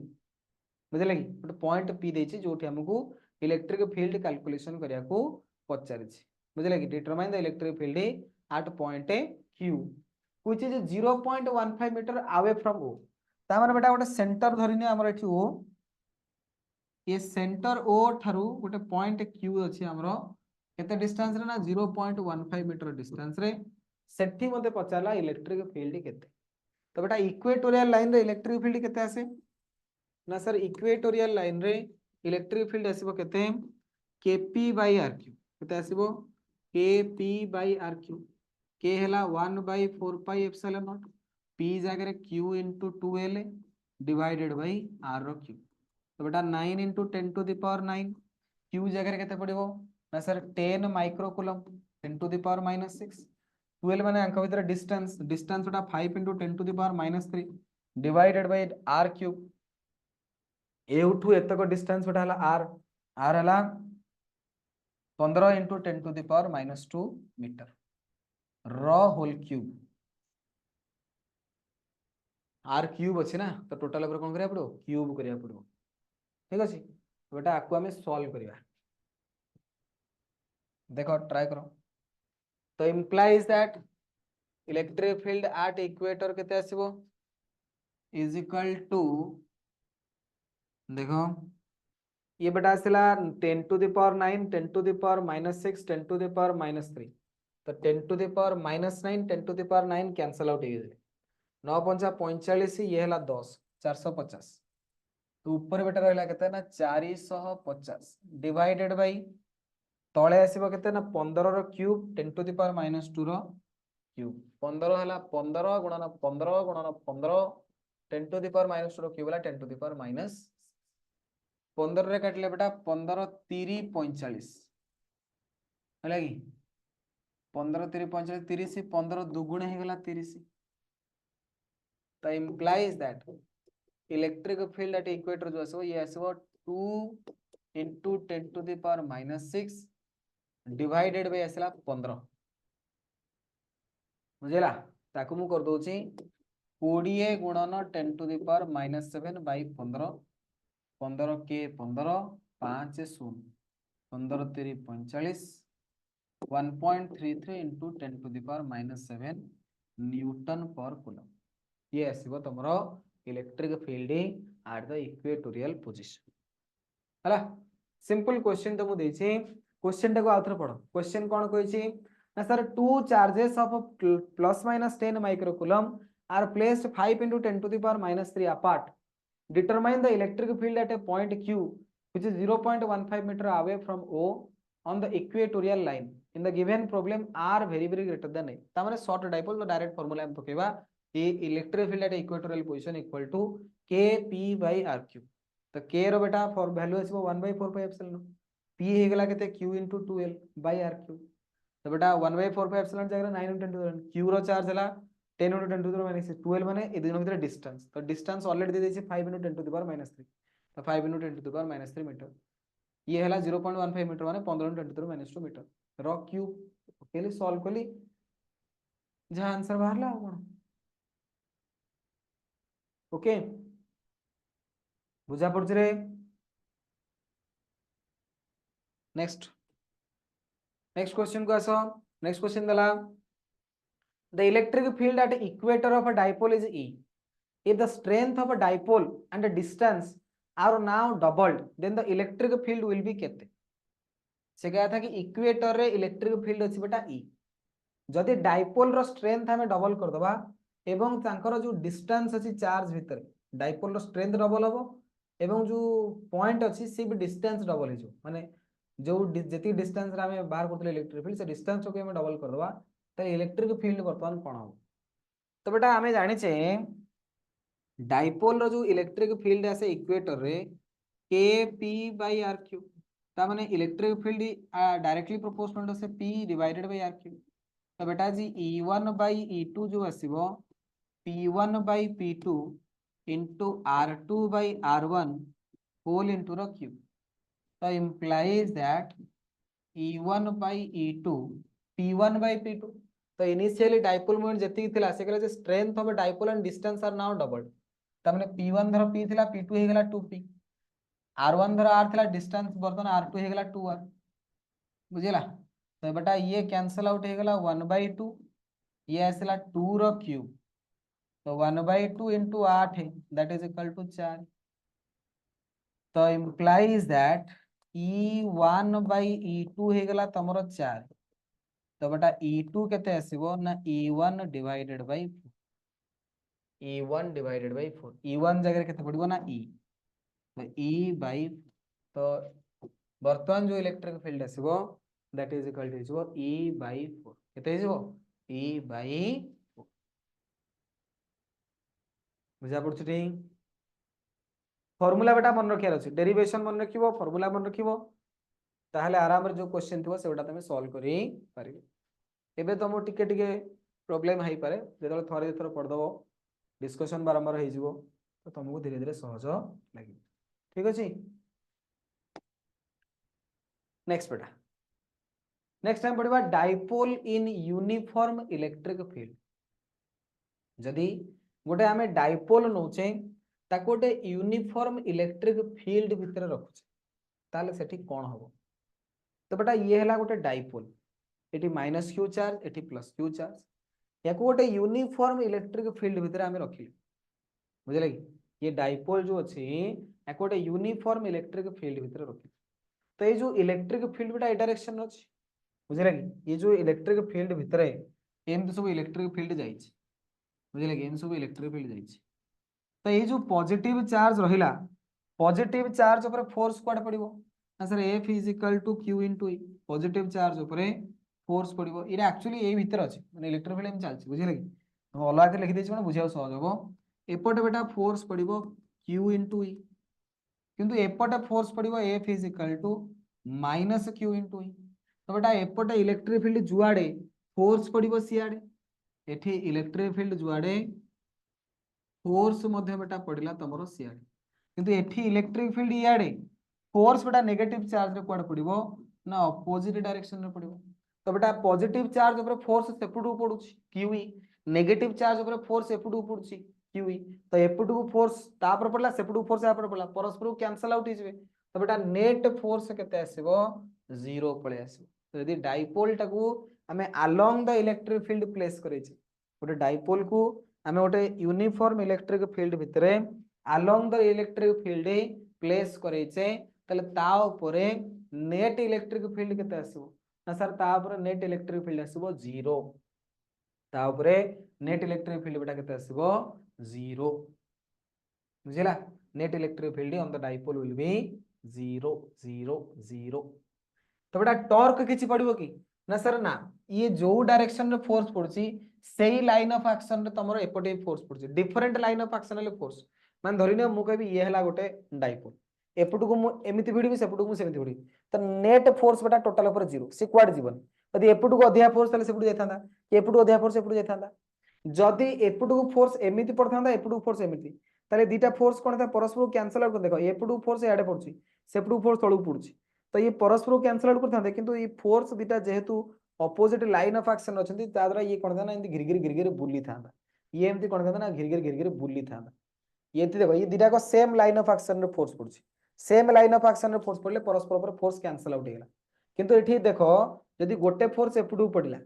बुझले कि गोटे पॉइंट P देछि जोठी हमको इलेक्ट्रिक फील्ड कैलकुलेशन करिया को पचारिछि बुझले कि determine the electric field at point Q which is 0.15 meter away from O ता माने बेटा गोटे सेंटर धरिने हमर एठी O ये सेंटर O थारु गोटे पॉइंट Q अछि हमरो केते डिस्टेंस रे ना 0.15 मीटर डिस्टेंस रे सेठी मते पचाला इलेक्ट्रिक फील्ड केते तो बेटा इक्वेटोरियल लाइन रे इलेक्ट्रिक फील्ड केते आसे ना सर इक्वेटोरियल लाइन रे इलेक्ट्रिक फील्ड आसीबो केते kp/r³ केते आसीबो kp/r³ k हैला 1/4 pi epsilon naught p जगह q into 2l divided by r row q तो बेटा 9 into 10 to the power 9 q जगह केते पड़िबो ना sir 10 microcoulomb 10 to the power minus 6 12 माने अंक भीतर डिस्टेंस डिस्टेंस उटा 5 into 10 to the power minus 3 divided by r cube एठू एतक डिस्टेंस उटा हला r हला 15 into 10 to the power minus 2 metre र होल क्यूब r क्यूब अछि ना तो टोटल ऊपर कोन करिया पड़ो क्यूब करिया पड़ो ठीक अछि बेटा आकु हमें सॉल्व करिया देखो ट्राई करो तो implies that electric field at equator केते आसीबो is equal to देखो ये बेटा आसिला 10 to the power 9 10 to the power minus 6 10 to the power minus 3 तो 10 to the power minus 9 10 to the power 9 cancel out हो 9 पंचा 45 ये हला 10 450 तो ऊपर बेटा रहला केते ना 450 डिवाइडेड बाय तळे आसीबो केते ना 15 रो cube 10 to the power minus 2 रो क्यूब 15 हला 15 गुणन 15 गुणन 15 10 to the power minus 2 रो क्यूब हला 10 to the power minus 15 रे काटले बेटा 15 30 45 हला कि 15 30 45 30 15 दुगुण हे गला 30 तो implies that electric field at equator जो आसो ये आसो 2 into 10 to the power minus 6 divided by आसला 15 बुझेला ताकू मु कर दोची 20 गुणन 10 to the power minus 7 by 15 15 के 15 5 0 15 3 45 1.33 into 10 to the power minus 7 newton per coulomb ये आसीबो तमरो electric field at the equatorial position हला सिंपल क्वेश्चन तो मु देछि क्वेश्चन टाको आउथर पढो क्वेश्चन कोन कहै ना sir two charges of plus minus 10 microcoulomb are placed 5 into 10 to the power minus 3 apart determine the electric field at a point q which is 0.15 meter away from o on the equatorial line in the given problem r very greater than a ता माने short dipole तो direct formula हम पकेबा ए electric field at equatorial position equal to kp by r3 तो k रो बेटा for value आसीबो 1/4 pi एप्सिलॉन p हे गेला केते q into 2l by r3 तो बेटा 1/4 pi एप्सिलॉन जागरा 9 into 10 to the q रो चार्ज हला 10 into 10 to the minus 12 माने ए दिनो भीतर डिस्टेंस तो डिस्टेंस ऑलरेडी दे देछि 5 into 10 to the power minus 3 तो 5 into 10 to the power minus 3 metre ये हला 0.15 मीटर माने 15 into 10 to the minus 2 metre रो q ओकेली सॉल्व कली जहां आंसर बाहरला कोन ओके बुझा पड़छ रे नेक्स्ट नेक्स्ट क्वेश्चन को आसो नेक्स्ट क्वेश्चन दला the electric field at equator of a dipole is E if the strength of a dipole and the distance are now doubled then the electric field will be केते से कहा था कि equator रे electric field अछि बेटा E जदि dipole रो strength हमें डबल कर दबा एवं तांकर जो डिस्टेंस अछि चार्ज भीतर डाइपोल रो स्ट्रेंथ डबल हबो एवं जो पॉइंट अछि से भी डिस्टेंस डबल हे जो माने जो जति डिस्टेंस रे हमें बाहर करथले इलेक्ट्रिक फील्ड से डिस्टेंस को हमें डबल कर दबा त इलेक्ट्रिक फील्ड वर्तमान कोन हो तो बेटा हमें जानि छे डाइपोल रो जो इलेक्ट्रिक फील्ड आसे इक्वेटर रे kp by r3 ता माने इलेक्ट्रिक फील्ड डायरेक्टली प्रोपोर्शनल से p डिवाइडेड बाय r3 तो बेटा जी E1 by E2 जो आसीबो P1 by P2 into R2 by R1 whole into रो क्यूब तो implies that E1 by E2 P1 by P2 तो इनिशियली डाइपोल मोमेंट जति थिला से कहला जे strength of dipole and distance are now doubled ता माने P1 धरो P थिला P2 हे गेला 2P R1 धरो R थिला डिस्टेंस बर्तन R2 हे गेला 2R बुझिला तो बेटा ये कैंसल आउट हो गला 1/2 ये आसला 2 रो क्यूब तो 1/2 into 8 है दैट इज इक्वल टू 4 तो implies that E1 by E2 हो गला तमरो 4 तो बेटा E2 केते आसीबो ना E1 divided by 4 E1 divided by 4 E1 जगह केते पड़िबो ना E तो E बाय तो वर्तमान जो इलेक्ट्रिक फील्ड आसीबो that is equal to E by 4 केते हिजबो E by 4 बुझा पड़छटी फार्मूला बेटा मन रखियार अछि डेरिवेशन मन रखिबो फार्मूला मन रखिबो ताहले आराम रे जो क्वेश्चन थो सेटा तुम सॉल्व करी पारिबे। एबे तुम टिके टिके प्रॉब्लम हाई पारे जेतले थरे थरे पढ़ दबो डिस्कशन बारंबार हो जिवो तो तुमको धीरे धीरे सहज लागिबो। ठीक अछि। नेक्स्ट बेटा नेक्स्ट टाइम पढ़िबा dipole in uniform electric field. जदि गोटे आमे डाइपोल नौचे ताको गोटे यूनिफॉर्म इलेक्ट्रिक फील्ड भितर रखुचे ताले सेठी कोन हबो। तो बेटा ये हला गोटे dipole eighty minus Q charge eighty plus Q charge याको गोटे यूनिफॉर्म इलेक्ट्रिक फील्ड भितर आमे रखिले बुझले कि ये डाइपोल जो अछि याको गोटे यूनिफॉर्म इलेक्ट्रिक फील्ड भितर रखिले। तो ये जो इलेक्ट्रिक फील्ड बेटा ए डायरेक्शन अछि बुझले कि ये जो इलेक्ट्रिक फील्ड भितर एमती सब इलेक्ट्रिक फील्ड जाइछि बुझले कि एम सब इलेक्ट्रिक फील्ड जाइछि। तो ये जो पॉजिटिव चार्ज रहिला पॉजिटिव चार्ज ऊपर फोर्स कोड पड़िबो ना sir F is equal to Q into E positive charge ऊपर फोर्स पड़िबो इरा एक्चुअली ए भीतर अछि माने इलेक्ट्रिक फील्ड एम चलछि बुझले कि हम अलग के लिखि देछि माने बुझिया सहज होबो। एपटे बेटा फोर्स पड़िबो Q इनटू E किंतु एपटे फोर्स पड़िबो F is equal to minus Q into E। तो बेटा एपटे इलेक्ट्रिक फील्ड जुआड़े फोर्स पड़िबो सियाड़े एठी इलेक्ट्रिक फील्ड जुआड़े फोर्स मध्य बेटा पड़िला तमरो सियाड़े किंतु एठी इलेक्ट्रिक फील्ड इयाड़े फोर्स बेटा नेगेटिव चार्ज रे कोड पड़िबो ना अपोजिट डायरेक्शन रे पड़िबो। तो बेटा पॉजिटिव चार्ज ऊपर फोर्स सेपटू पड़ुछि QE नेगेटिव चार्ज ऊपर फोर्स एपटू पड़ुछि QE तो एपटू फोर्स तापर पड़ला सेपटू फोर्स यापर पड़ला परस्पर कैंसिल आउट हिजबे। तो बेटा नेट फोर्स केते आसीबो 0 पळे आसीबो। तो यदि डाइपोल टाकू हमें along the electric field place करै छी गोटे डाइपोल को आमे गोटे यूनिफॉर्म इलेक्ट्रिक फील्ड भितरे along the electric field place करै छे तले ता ऊपर नेट इलेक्ट्रिक फील्ड केते आसीबो ना सर ता ऊपर नेट इलेक्ट्रिक फील्ड आसीबो 0 ता ऊपर नेट इलेक्ट्रिक फील्ड बेटा केते आसीबो 0 बुझिला net electric field on the dipole will be 0 0 0। तो बेटा टॉर्क किछि पड़िबो कि ना सर ना ये जो डायरेक्शन रे फोर्स पड़छि सेही लाइन ऑफ एक्शन रे तमरो एपटे फोर्स पड़छि डिफरेंट लाइन ऑफ एक्शन ले फोर्स मान धरिने मु कहबी ये हला गोटे डाइपोल एपटू को मु एमिति भिड़बी सेपटू को सेमिति भिड़बी तो नेट फोर्स बेटा टोटल ऊपर 0 से क्वाड जीवन यदि एपटू को अधिया फोर्स तले सेपटू जायथांदा एपटू अधिया फोर्स एपटू जायथांदा जदि एपटू को फोर्स एमिति पड़थांदा एपटू फोर्स एमिति ताले दीटा फोर्स कोन था परस्पर कैंसिल आउट देखो एपटू फोर्स याडे पड़छि सेपटू फोर्स तळु पड़छि तो ये परस्पर कैंसिल आउट करथांदे किंतु ये फोर्स दीटा जेहेतु अपोजिट लाइन ऑफ एक्शन अछंती ता द्वारा ये कोन था ना एंती गिरगिर बुली थांदा ये एमती कोन था ना गिरगिर बुली थांदा ये देखो ये दीटा को सेम लाइन ऑफ एक्शन रे फोर्स पड़छि सेम लाइन ऑफ एक्शन रे फोर्स पड़ले परस्पर ऊपर फोर्स कैंसिल आउट हेला किंतु एठी देखो यदि गोटे फोर्स एपटू पड़िला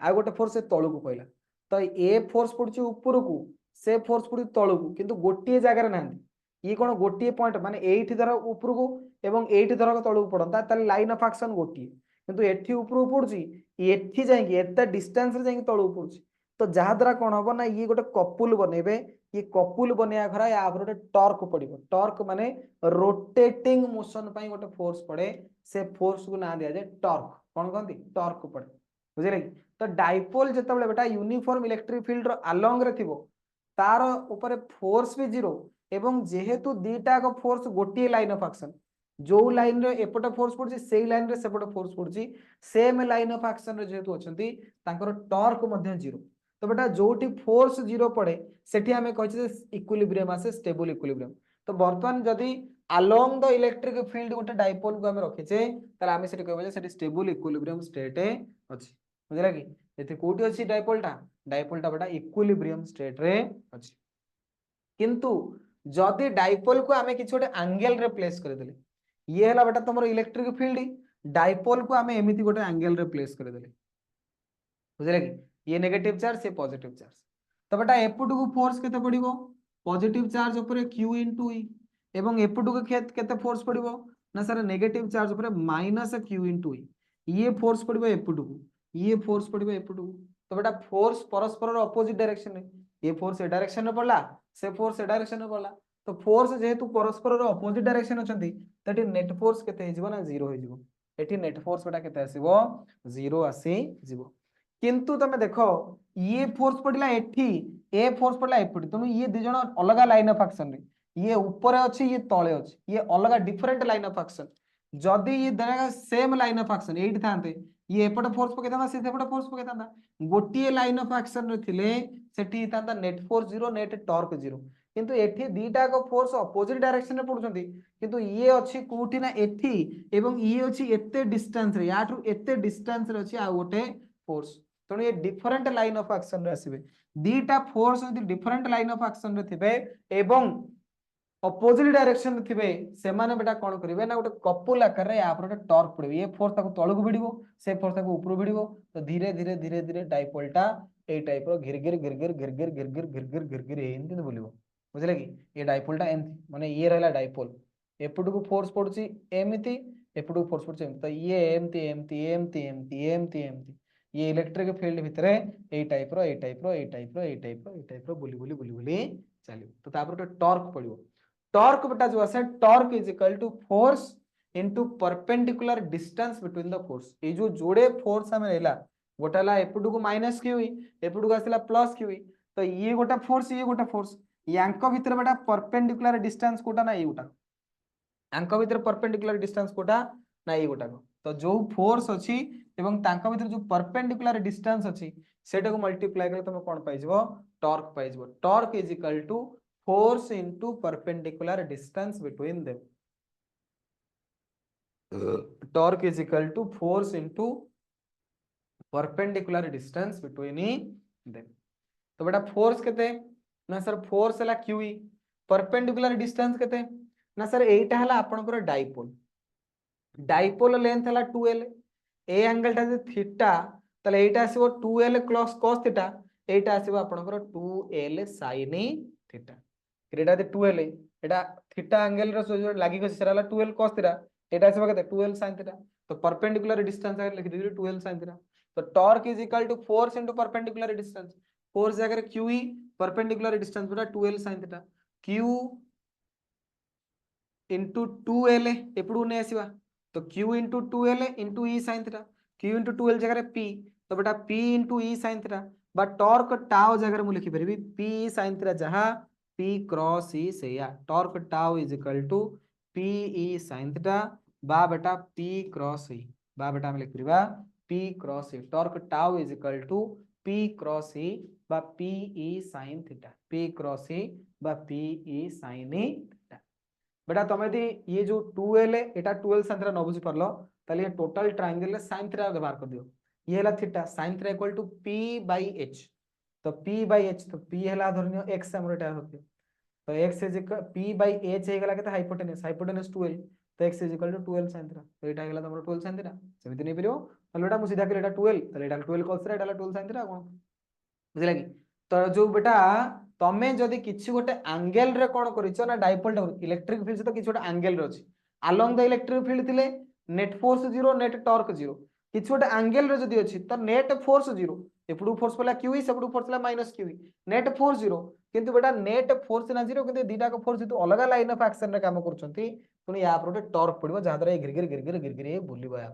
आ गोटे फोर्स तळु को पइला तो ए फोर्स पड़छि ऊपर को से फोर्स पड़ि तळु को किंतु गोटिए जगह रे नांदी ये कोन गोटिए पॉइंट माने एठी धर ऊपर को एवं एठी धर तळु पड़ंता ताले लाइन ऑफ एक्शन गोटिए किंतु एठी ऊपर पड़छि एठी जाई कि एता डिस्टेंस रे जाई कि तळु पड़छि तो जहा द्वारा कोन हबो ना ये गोटे कपुल बनेबे ये कपुल बनिया खरा या पर गोटे टॉर्क पड़िबो टॉर्क माने रोटेटिंग मोशन पई गोटे फोर्स पड़े से फोर्स को ना दिया जाय टॉर्क कोन कहंती टॉर्क पड़े बुझिले तो डाइपोल जतबेले बेटा यूनिफॉर्म इलेक्ट्रिक फील्ड रो अलोंग रे थिबो तार ऊपर फोर्स भी 0 एवं जेहेतु दीटा को फोर्स गोटिए लाइन ऑफ एक्शन जो लाइन रे एपटे फोर्स पड़छि सेही लाइन रे सेपटे फोर्स पड़छि सेम लाइन ऑफ एक्शन रे जेहेतु अछंती तांकर टॉर्क मध्ये 0 तो बेटा जोटी फोर्स 0 पड़े सेठी हमें कहछि जे इक्विलिब्रियम आसे स्टेबल इक्विलिब्रियम। तो वर्तमान जदि अलोंग द इलेक्ट्रिक फील्ड गोटे डाइपोल को हमें रखिछे ताले हमें सेठी कहबो जे सेठी स्टेबल इक्विलिब्रियम स्टेट अछि बुझला कि एते कोठी अछि डाइपोलटा बेटा इक्विलिब्रियम स्टेट रे अछि किंतु जदि डाइपोल को हमें किछ गोटे एंगल रे प्लेस कर देले ये हला बेटा तमरो इलेक्ट्रिक फील्ड डाइपोल को हमें एमिति गोटे एंगल रे प्लेस कर देले बुझले कि ये नेगेटिव चार्ज से पॉजिटिव चार्ज तो बेटा एपटू को फोर्स केते पड़िबो पॉजिटिव चार्ज ऊपर Q इनटू E एवं एपटू को केते फोर्स पड़िबो ना सर नेगेटिव चार्ज ऊपर माइनस Q इनटू E ये फोर्स पड़िबो एपटू को ये फोर्स पड़िबो एपटू को तो बेटा फोर्स परस्पर अपोजिट डायरेक्शन में ये फोर्स ए डायरेक्शन में पड़ला से फोर्स ए डायरेक्शन में पड़ला तो फोर्स जेहेतु परस्पर अपोजिट डायरेक्शन अछंती तटी नेट फोर्स केते हिजबो ना 0 हिजबो एठी नेट फोर्स बेटा केते आसीबो 0 आसी जिवो किंतु तमे देखो ये फोर्स पड़िला एठी ए फोर्स पड़िला एपटी तनु ये दि जण अलग लाइन ऑफ एक्शन रे ये ऊपर अछि ये तळे अछि ये अलग डिफरेंट लाइन ऑफ एक्शन जदि ये देगा same line of action at थांते ये एपटे फोर्स पके था से सेपटे फोर्स पके था गोटे लाइन ऑफ एक्शन रे थिले सेठी था नेट फोर्स 0 नेट टॉर्क 0 किंतु एठी दीटा को फोर्स अपोजिट डायरेक्शन रे पडुचंती किंतु ये अछि कोठी ना एठी एवं ये अछि एते डिस्टेंस रे याठू एते डिस्टेंस रे अछि आ गोटे फोर्स तणु ये डिफरेंट लाइन ऑफ एक्शन रे आसीबे दीटा फोर्स यदि डिफरेंट लाइन ऑफ एक्शन रे थिबे एवं अपोजिट डायरेक्शन रे थिबे से माने बेटा कोन करिवे ना गोटे कपुल आकार रे या पर गोटे टॉर्क पड़िबो ये फोर्स ताको तळकु भिडिबो से फोर्स ताको ऊपर भिडिबो तो धीरे धीरे धीरे धीरे डाइपोलटा ए टाइप रो घिर घिर घिर घिर घिर घिर घिर घिर घिर घिर घिर घिर एंती बुलिबो बुझले कि ये डाइपोलटा एंती माने ये रहला डाइपोल एपटू को फोर्स पडुची एमिति एपटू फोर्स पडुची एमिति तो ये एमती एमती एमती एमती एमती एमती ये इलेक्ट्रिक फील्ड भितरे ए टाइप रो ए टाइप रो ए टाइप रो ए टाइप रो ए टाइप रो बुली बुली बुली बुली चलियो तो तापर गोटे टॉर्क पड़िबो टॉर्क बेटा जो आसे torque is equal to force into perpendicular distance between the force ये जो जोड़े फोर्स हमें रहला गोटा ला एपटू को माइनस क्यू एपटू को आसला प्लस क्यू तो ये गोटा फोर्स यांक भीतर बेटा परपेंडिकुलर डिस्टेंस कोटा ना ये गोटा यांक भीतर परपेंडिकुलर डिस्टेंस कोटा ना ये गोटा तो जो फोर्स अछि एवं तांका भीतर जो परपेंडिकुलर डिस्टेंस अछि सेटा को मल्टीप्लाई करले तुम कोन पाइ जबो टॉर्क पाइ जबो torque is equal to force into perpendicular distance between them torque is equal to force into perpendicular distance between them तो बेटा फोर्स केते ना सर फोर्स हला क्यू परपेंडिकुलर डिस्टेंस केते ना सर एटा हला आपनकर डाइपोल डाइपोल लेंथ हला 2l ए एंगल ता थीटा तले एटा आसीबो 2l cos थीटा एटा आसीबो आपनकर 2l sin थीटा एटा दे 2l एटा थीटा एंगल रो जो लागि गछ सेराला 2l cos थीटा एटा आसीबो केते 2l sin थीटा तो परपेंडिकुलर डिस्टेंस अगर लिख दिबी 2l sin थीटा तो torque is equal to force into perpendicular distance force अगर q परपेंडिकुलर डिस्टेंस बेटा 2l sin theta q into 2l एपड़ू ने आसीबा तो q into 2l into e sin theta q into 2l जगह p तो बेटा p into e sin theta बा टॉर्क टाउ जगह मु लिखि परबी p sin थीटा जहां p क्रॉस e से या torque tau is equal to p e sin theta बा बेटा p क्रॉस e बा बेटा हम लिख परबा p cross e torque tau is equal to p cross e बा p e sin theta p cross e बा p e sin थीटा बेटा तुम यदि ये जो 2l है एटा 2l sin थीटा न बुझी परलो ताले ये टोटल ट्रायंगल sin थीटा व्यवहार कर दियो ये हला theta sin theta equal to p by h तो p बाय h तो p हला धरनियो x हमर एटा होते तो x is equal p by h हे गला केते हाइपोटेनस 2l तो x is equal to 2l sin theta तो एटा गला तमरो 2l sin थीटा सेमिति नै परियो हलो एटा मु सीधा कर एटा 12 ताले एटा 12 cos थीटा एटा 12 sin थीटा कोन बुझला कि तो जो बेटा तमे जदि किछि गोटे एंगल रे कोन करिछो ना डाइपोल इलेक्ट्रिक फील्ड से तो किछि गोटे एंगल रे अछि अलोंग द इलेक्ट्रिक फील्ड थिले नेट फोर्स 0 नेट टॉर्क 0 किछि गोटे एंगल रे जदि अछि तो नेट फोर्स 0 एपडू फोर्स पला क्यू सेपडू फोर्स पला माइनस क्यू नेट फोर्स 0 किंतु बेटा नेट फोर्स ना 0 किंतु दीटा को फोर्स तो अलग लाइन ऑफ एक्शन रे काम करछंती पुनी या पर गोटे टॉर्क पड़िबो जहा द्वारा गिर गिर गिर गिर गिर गिर बुलिबो या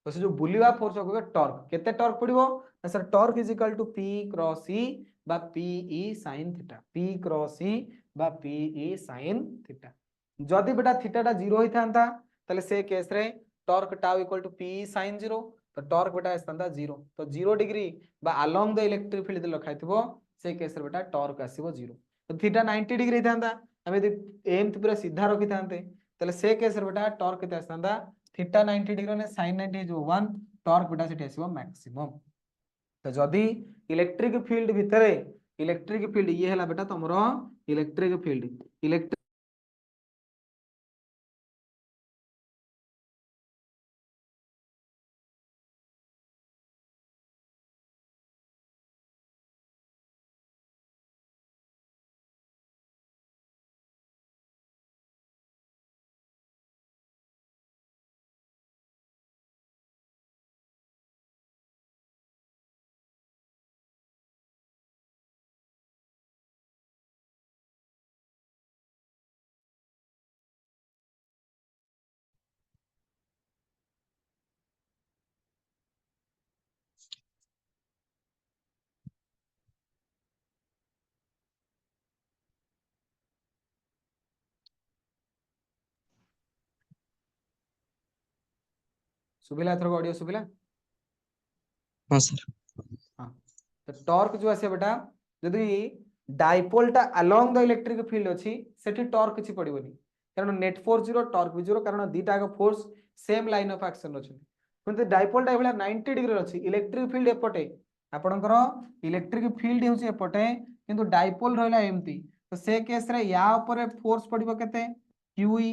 तो से जो बुलिवा फोर्स हो टॉर्क केते टॉर्क पड़िबो ना sir torque is equal to p cross e बा p e sin theta p cross e बा p e sin थीटा जदि बेटा थीटाटा 0 होई थांता तले से केस रे torque tau equal to p sin 0 तो टॉर्क बेटा आसता 0 तो 0 डिग्री बा अलोंग द इलेक्ट्रिक फील्ड लखाइथिबो से केस रे बेटा टॉर्क आसीबो 0 तो थीटा 90 डिग्री थांता हम यदि एम पूरा सीधा रखि थांते तले से केस रे बेटा टॉर्क केते आसता थीटा 90 डिग्री ने sin 90 जो 1 टॉर्क बेटा सेठी आसीबो मैक्सिमम तो जदि इलेक्ट्रिक फील्ड भितरे इलेक्ट्रिक फील्ड ये हला बेटा तमरो इलेक्ट्रिक फील्ड सुबिला एथर ऑडियो सुबिला? हाँ सर। हाँ, तो टॉर्क जो आसे बेटा जदि डाइपोलटा अलोंग द इलेक्ट्रिक फील्ड अछि सेठी टॉर्क किछि पड़िबोनी, कारण नेट फोर्स 0 टॉर्क भी 0, कारण दीटा का force same line of action अछि। किंतु डाइपोलटा एभला 90 डिग्री अछि, इलेक्ट्रिक फील्ड एपटे आपणकर इलेक्ट्रिक फील्ड होछि एपटे, किंतु डाइपोल रहला एम्ति, तो से केस रे या ऊपर फोर्स पड़िबो केते QE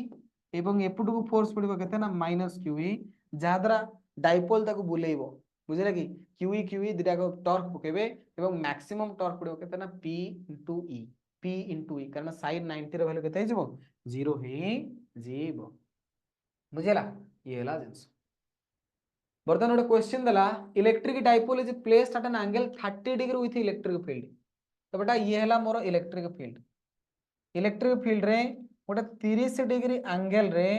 एवं एपटू फोर्स पड़िबो केते ना -QE, जहा द्वारा डाइपोल ताको बुलेइबो, बुझिले कि QE दिटा को टॉर्क पकेबे एवं मैक्सिमम टॉर्क पड़िबो केते ना P into E, कारण sin 90 रो वैल्यू केते हिजबो 0 ही जीवो, बुझिला ये हला जिंस। बर्तमान गोटे क्वेश्चन देला electric dipole is placed at an angle 30 degree with electric field. तो बेटा ये हला मोर इलेक्ट्रिक फील्ड, इलेक्ट्रिक फील्ड रे गोटे 30 डिग्री एंगल रे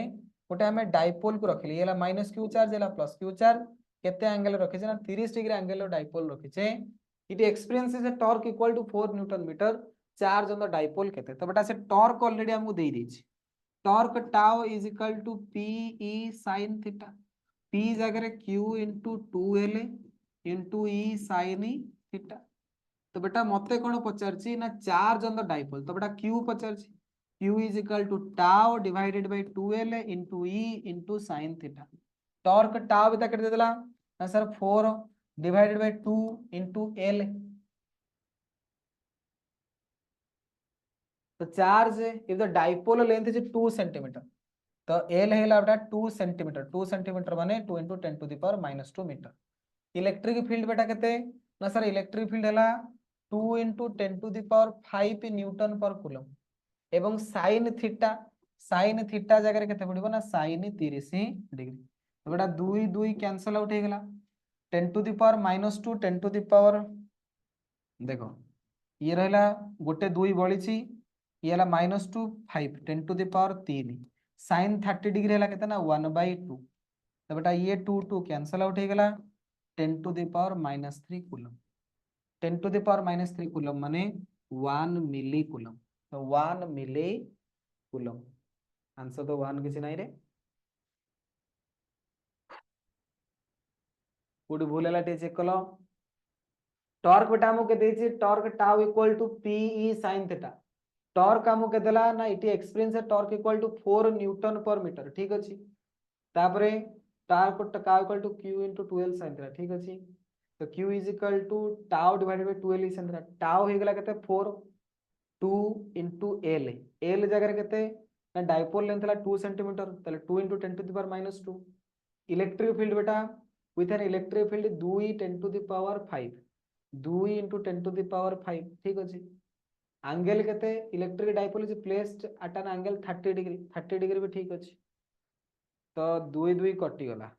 गोटे हमें डाइपोल को रखिले, ये हला -Q चार्ज हला +Q चार्ज, केते एंगल रखिছে ना 30 डिग्री एंगल रो डाइपोल रखिছে, it experiences a torque equal to 4 newton metre, charge on the dipole केते। तो बेटा से टॉर्क ऑलरेडी हमको दे दीछि, torque tau is equal to PE sin theta, P जगह Q into 2L into E sin theta. तो बेटा मते कौन पचारछि ना चार्ज ऑन द डाइपोल, तो बेटा Q पचारछि, Q is equal to tau divided by 2L into E into sin theta. Torque tau भी केते देला ना sir 4 divided by 2 into L, तो charge if the dipole length is 2 centimetre, तो L हैला बेटा 2 सेंटीमीटर, 2 सेंटीमीटर माने 2 into 10 to the power -2 metre. Electric field बेटा केते ना सर इलेक्ट्रिक फील्ड हैला 2 into 10 to the power 5 Newton per coulomb, एवं sin थीटा जगह केते पड़िबो ना sin 30 डिग्री। तो बेटा 2 2 कैंसिल आउट हे गेला, 10 to the power -2 10 to the power, देखो ये रहला गोटे 2 बळिछि, ये हला -2 5 10 to the power 3, sin 30 degree हला केते ना 1/2, तो बेटा ये 2 2 कैंसिल आउट हे गेला, 10 to the power -3 coulomb, 10 to the power -3 coulomb माने 1 मिली कूलम, तो 1 मिली कूलम, आंसर तो 1 किसी नहीं रे, कोडी भूल हला टे चेक कलो। टॉर्क बेटा हमको देछि torque tau equal to PE sin theta, torque हमको के देला ना इटी एक्सपीरियंस है torque equal to 4 newton per metre, ठीक अछि। तापरे torque tau equal to Q into 2L sin theta, ठीक अछि। तो Q is equal to tau divided by 2L sin theta, tau हे गेला केते 4 2 into L, L जगह केते ना डाइपोल लेंथ हला 2 सेंटीमीटर, तले 2 into 10 to the power -2। Electric field बेटा with an electric field 2 10 to the power 5, 2 into 10 to the power 5, ठीक अछि। एंगल केते electric dipole is placed at an angle 30 degree, 30 degree भी ठीक अछि। तो 2 2 कटि गला,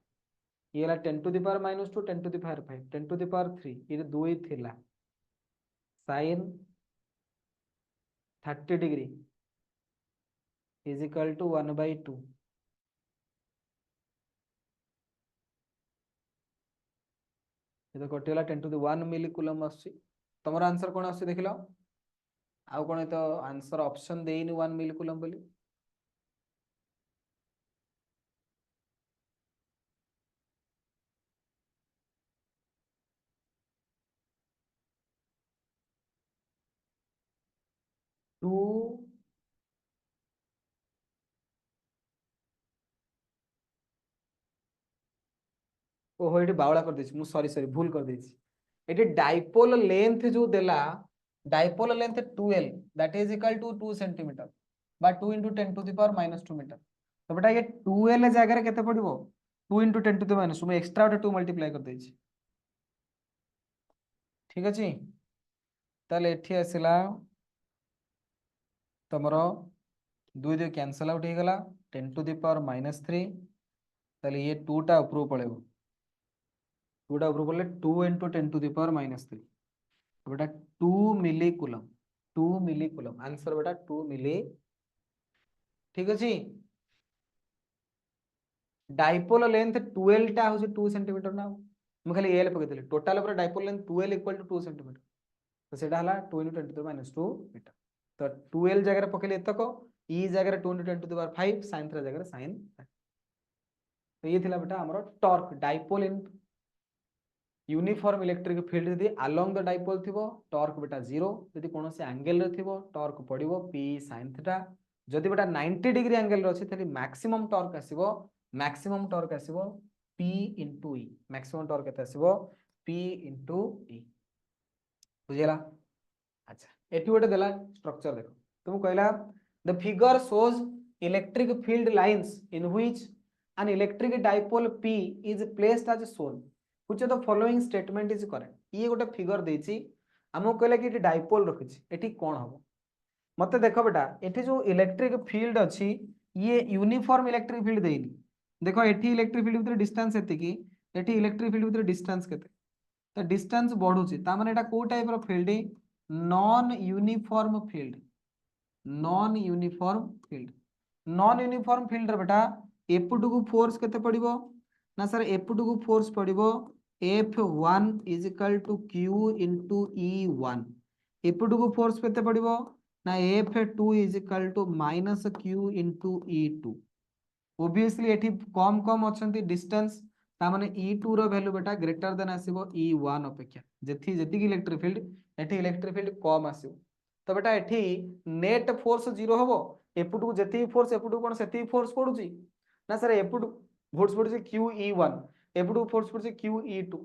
ये हला 10 to the power -2 10 to the power 5 10 to the power 3, ये 2 थिला sin 30 degree is equal to 1/2, ये तो कटि गला 10 to the 1 मिली कूलम आसी। तमरा आंसर कोन आसी देखिलो, आउ कोन तो आंसर ऑप्शन देइनी 1 मिली कूलम बोली। टू ओहो ये बावला कर देछि मु, सॉरी सॉरी भूल कर देछि, ये डाइपोल लेंथ जो देला, dipole length 2L that is equal to 2 centimetre बा 2 into 10 to the power -2 metre. तो बेटा ये 2L जगह केते पड़िबो 2 into 10 to the -2, मैं एक्स्ट्रा 2 मल्टीप्लाई कर देछि, ठीक अछि। ताले एठी आसिला तमरो 2 2 कैंसिल आउट हे गला, 10 to the power -3, ताले ये 2 टा ऊपर पळेबो, 2 टा ऊपर पळले 2 into 10 to the power -3, तो बेटा 2 मिली कूलम, 2 मिली कूलम आंसर बेटा 2 मिली, ठीक अछि। डाइपोल लेंथ 12 टा होछि 2 सेंटीमीटर ना, हम खाली L पके देले, टोटल ऊपर dipole length 12 equal to 2 centimetre, तो सेटा हला 2 into 10 to the power -2 metre. तो 12 जगह पकेले एतको, E जगह 2 into 10 to the power 5 sin 3 जगह sin तो ये थिला बेटा हमरो torque dipole in uniform electric field यदि अलोंग द डाइपोल थिबो टॉर्क बेटा 0 यदि कोनोसी एंगल रे थिबो टॉर्क पडिबो p sin थीटा जदि बेटा 90 डिग्री एंगल रे अछि तली मैक्सिमम टॉर्क आसीबो p into e maximum torque केते आसीबो p into e बुझियला। अच्छा एठी गोटे देला स्ट्रक्चर देखो तुम कहला the figure shows electric field lines in which an electric dipole p is placed as shown which of the following statement is correct ये गोटे फिगर देछि हमको कहला कि एठी डाइपोल रखिछि एठी कोन हबो मते देखो बेटा एठी जो इलेक्ट्रिक फील्ड अछि ये यूनिफॉर्म इलेक्ट्रिक फील्ड देइनी देखो एठी इलेक्ट्रिक फील्ड भीतर डिस्टेंस एति की एठी इलेक्ट्रिक फील्ड भीतर डिस्टेंस केते तो डिस्टेंस बढ़ुछि ता माने एटा को टाइप रो field non uniform field non uniform field रे बेटा एपुटू को फोर्स केते पड़िबो ना सर एपुटू को फोर्स पड़िबो F1 is equal to Q into E1 एपुटू को फोर्स केते पड़िबो ना F2 is equal to minus Q into E2 obviously एठी कम कम अछंती डिस्टेंस ता माने E2 रो वैल्यू बेटा ग्रेटर देन आसीबो E1 अपेक्षा जेथि जेति इलेक्ट्रिक फील्ड एठी इलेक्ट्रिक फील्ड कम आसीबो तो बेटा एठी नेट फोर्स 0 हबो एपुटू को जेति फोर्स एपुटू कोन सेति फोर्स पडुची ना सर एपुटू फोर्स पडुची QE1 एपुटू फोर्स पडुची QE2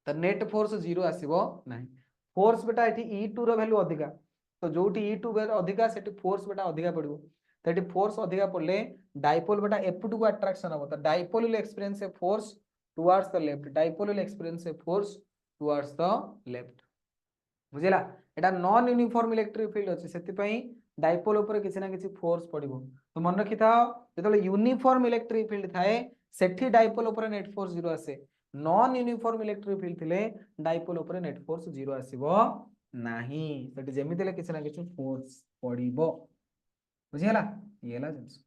तो नेट फोर्स 0 आसीबो नाही फोर्स बेटा एठी E2 रो वैल्यू अधिका तो जोटी E2 वैल्यू अधिका सेठी फोर्स बेटा अधिका पड़िबो तो एठी फोर्स अधिका पड़ले डाइपोल बेटा एपुटू को अट्रैक्शन हबो तो dipole will experience a force towards the left dipole will experience a force towards the left बुझिला एटा नॉन यूनिफॉर्म इलेक्ट्रिक फील्ड अछि सेति पई डाइपोल ऊपर किछि ना किछि फोर्स पड़िबो तो मन रखि था जेतले यूनिफॉर्म इलेक्ट्रिक फील्ड थाए सेठी डाइपोल ऊपर नेट फोर्स 0 आसे नॉन यूनिफॉर्म इलेक्ट्रिक फील्ड थिले डाइपोल ऊपर नेट फोर्स 0 आसीबो नाही सेठी जेमितिले किछि ना किछि फोर्स पड़िबो बुझिला ये ला जिंस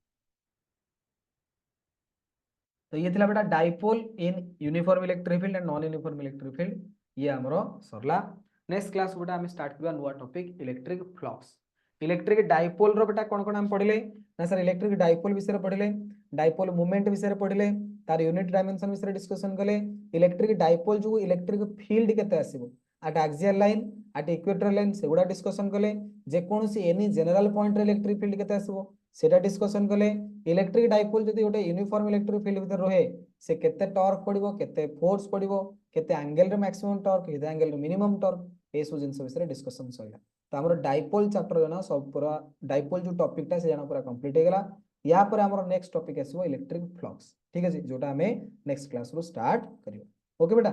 तो ये थिला बेटा dipole in uniform electric field and non uniform electric field ये हमरो सरला नेक्स्ट क्लास बेटा हम स्टार्ट करबा नुवा topic electric flux electric dipole रो बेटा कोन कोन हम पढिले ना सर इलेक्ट्रिक डाइपोल विषय पढिले डाइपोल मोमेंट विषय पढिले तार यूनिट डायमेंशन विषय डिस्कशन कले इलेक्ट्रिक डाइपोल जो इलेक्ट्रिक फील्ड केते आसीबो at axial line at equatorial line सेगुडा डिस्कशन कले जे कोनसी एनी जनरल पॉइंट रे इलेक्ट्रिक फील्ड केते आसीबो सेटा डिस्कशन कले इलेक्ट्रिक डाइपोल जदी गोटे यूनिफॉर्म इलेक्ट्रिक फील्ड भीतर रहे से केते टॉर्क पडिबो केते फोर्स पडिबो केते एंगल रे मैक्सिमम टॉर्क केते एंगल रे मिनिमम टॉर्क ए सो जिंस विषय डिस्कशन सइला तो हमर डाइपोल चैप्टर जना सब पूरा डाइपोल जो टॉपिक ता से जना पूरा कंप्लीट हे गेला या पर हमर नेक्स्ट टॉपिक आसीबो इलेक्ट्रिक फ्लक्स ठीक अछि जोटा हमें नेक्स्ट क्लास रो स्टार्ट करियो ओके बेटा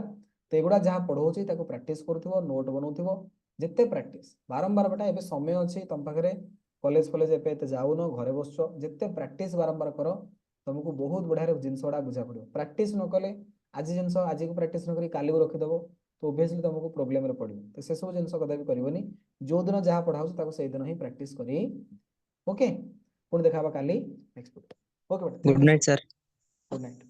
तो एगुड़ा जहाँ पढ़ाऊँ ताको प्रैक्टिस करूथिबो नोट बनाउथिबो जिते प्रैक्टिस बारंबार बेटा एबे समय अछि तम पाखरे कॉलेज कॉलेज एते जाउनो घरे बसछो जिते प्रैक्टिस बारंबार करो तुमको बहुत बढ़िया जिनस गुड़ा बुझा पड़ो प्रैक्टिस न कले आज जिनस आज को प्रैक्टिस न करी काली को रखिदेव तो ओबियसली तुमको प्रोब्लेम रे पड़ो तो से सब जिनस कदा भी करबनी जो दिन जहाँ पढ़ाऊँ ताको से दिन ही प्रैक्टिस करी ओके पुणी देखाबा काली नेक्स्ट ओके बेटा good night sir good night.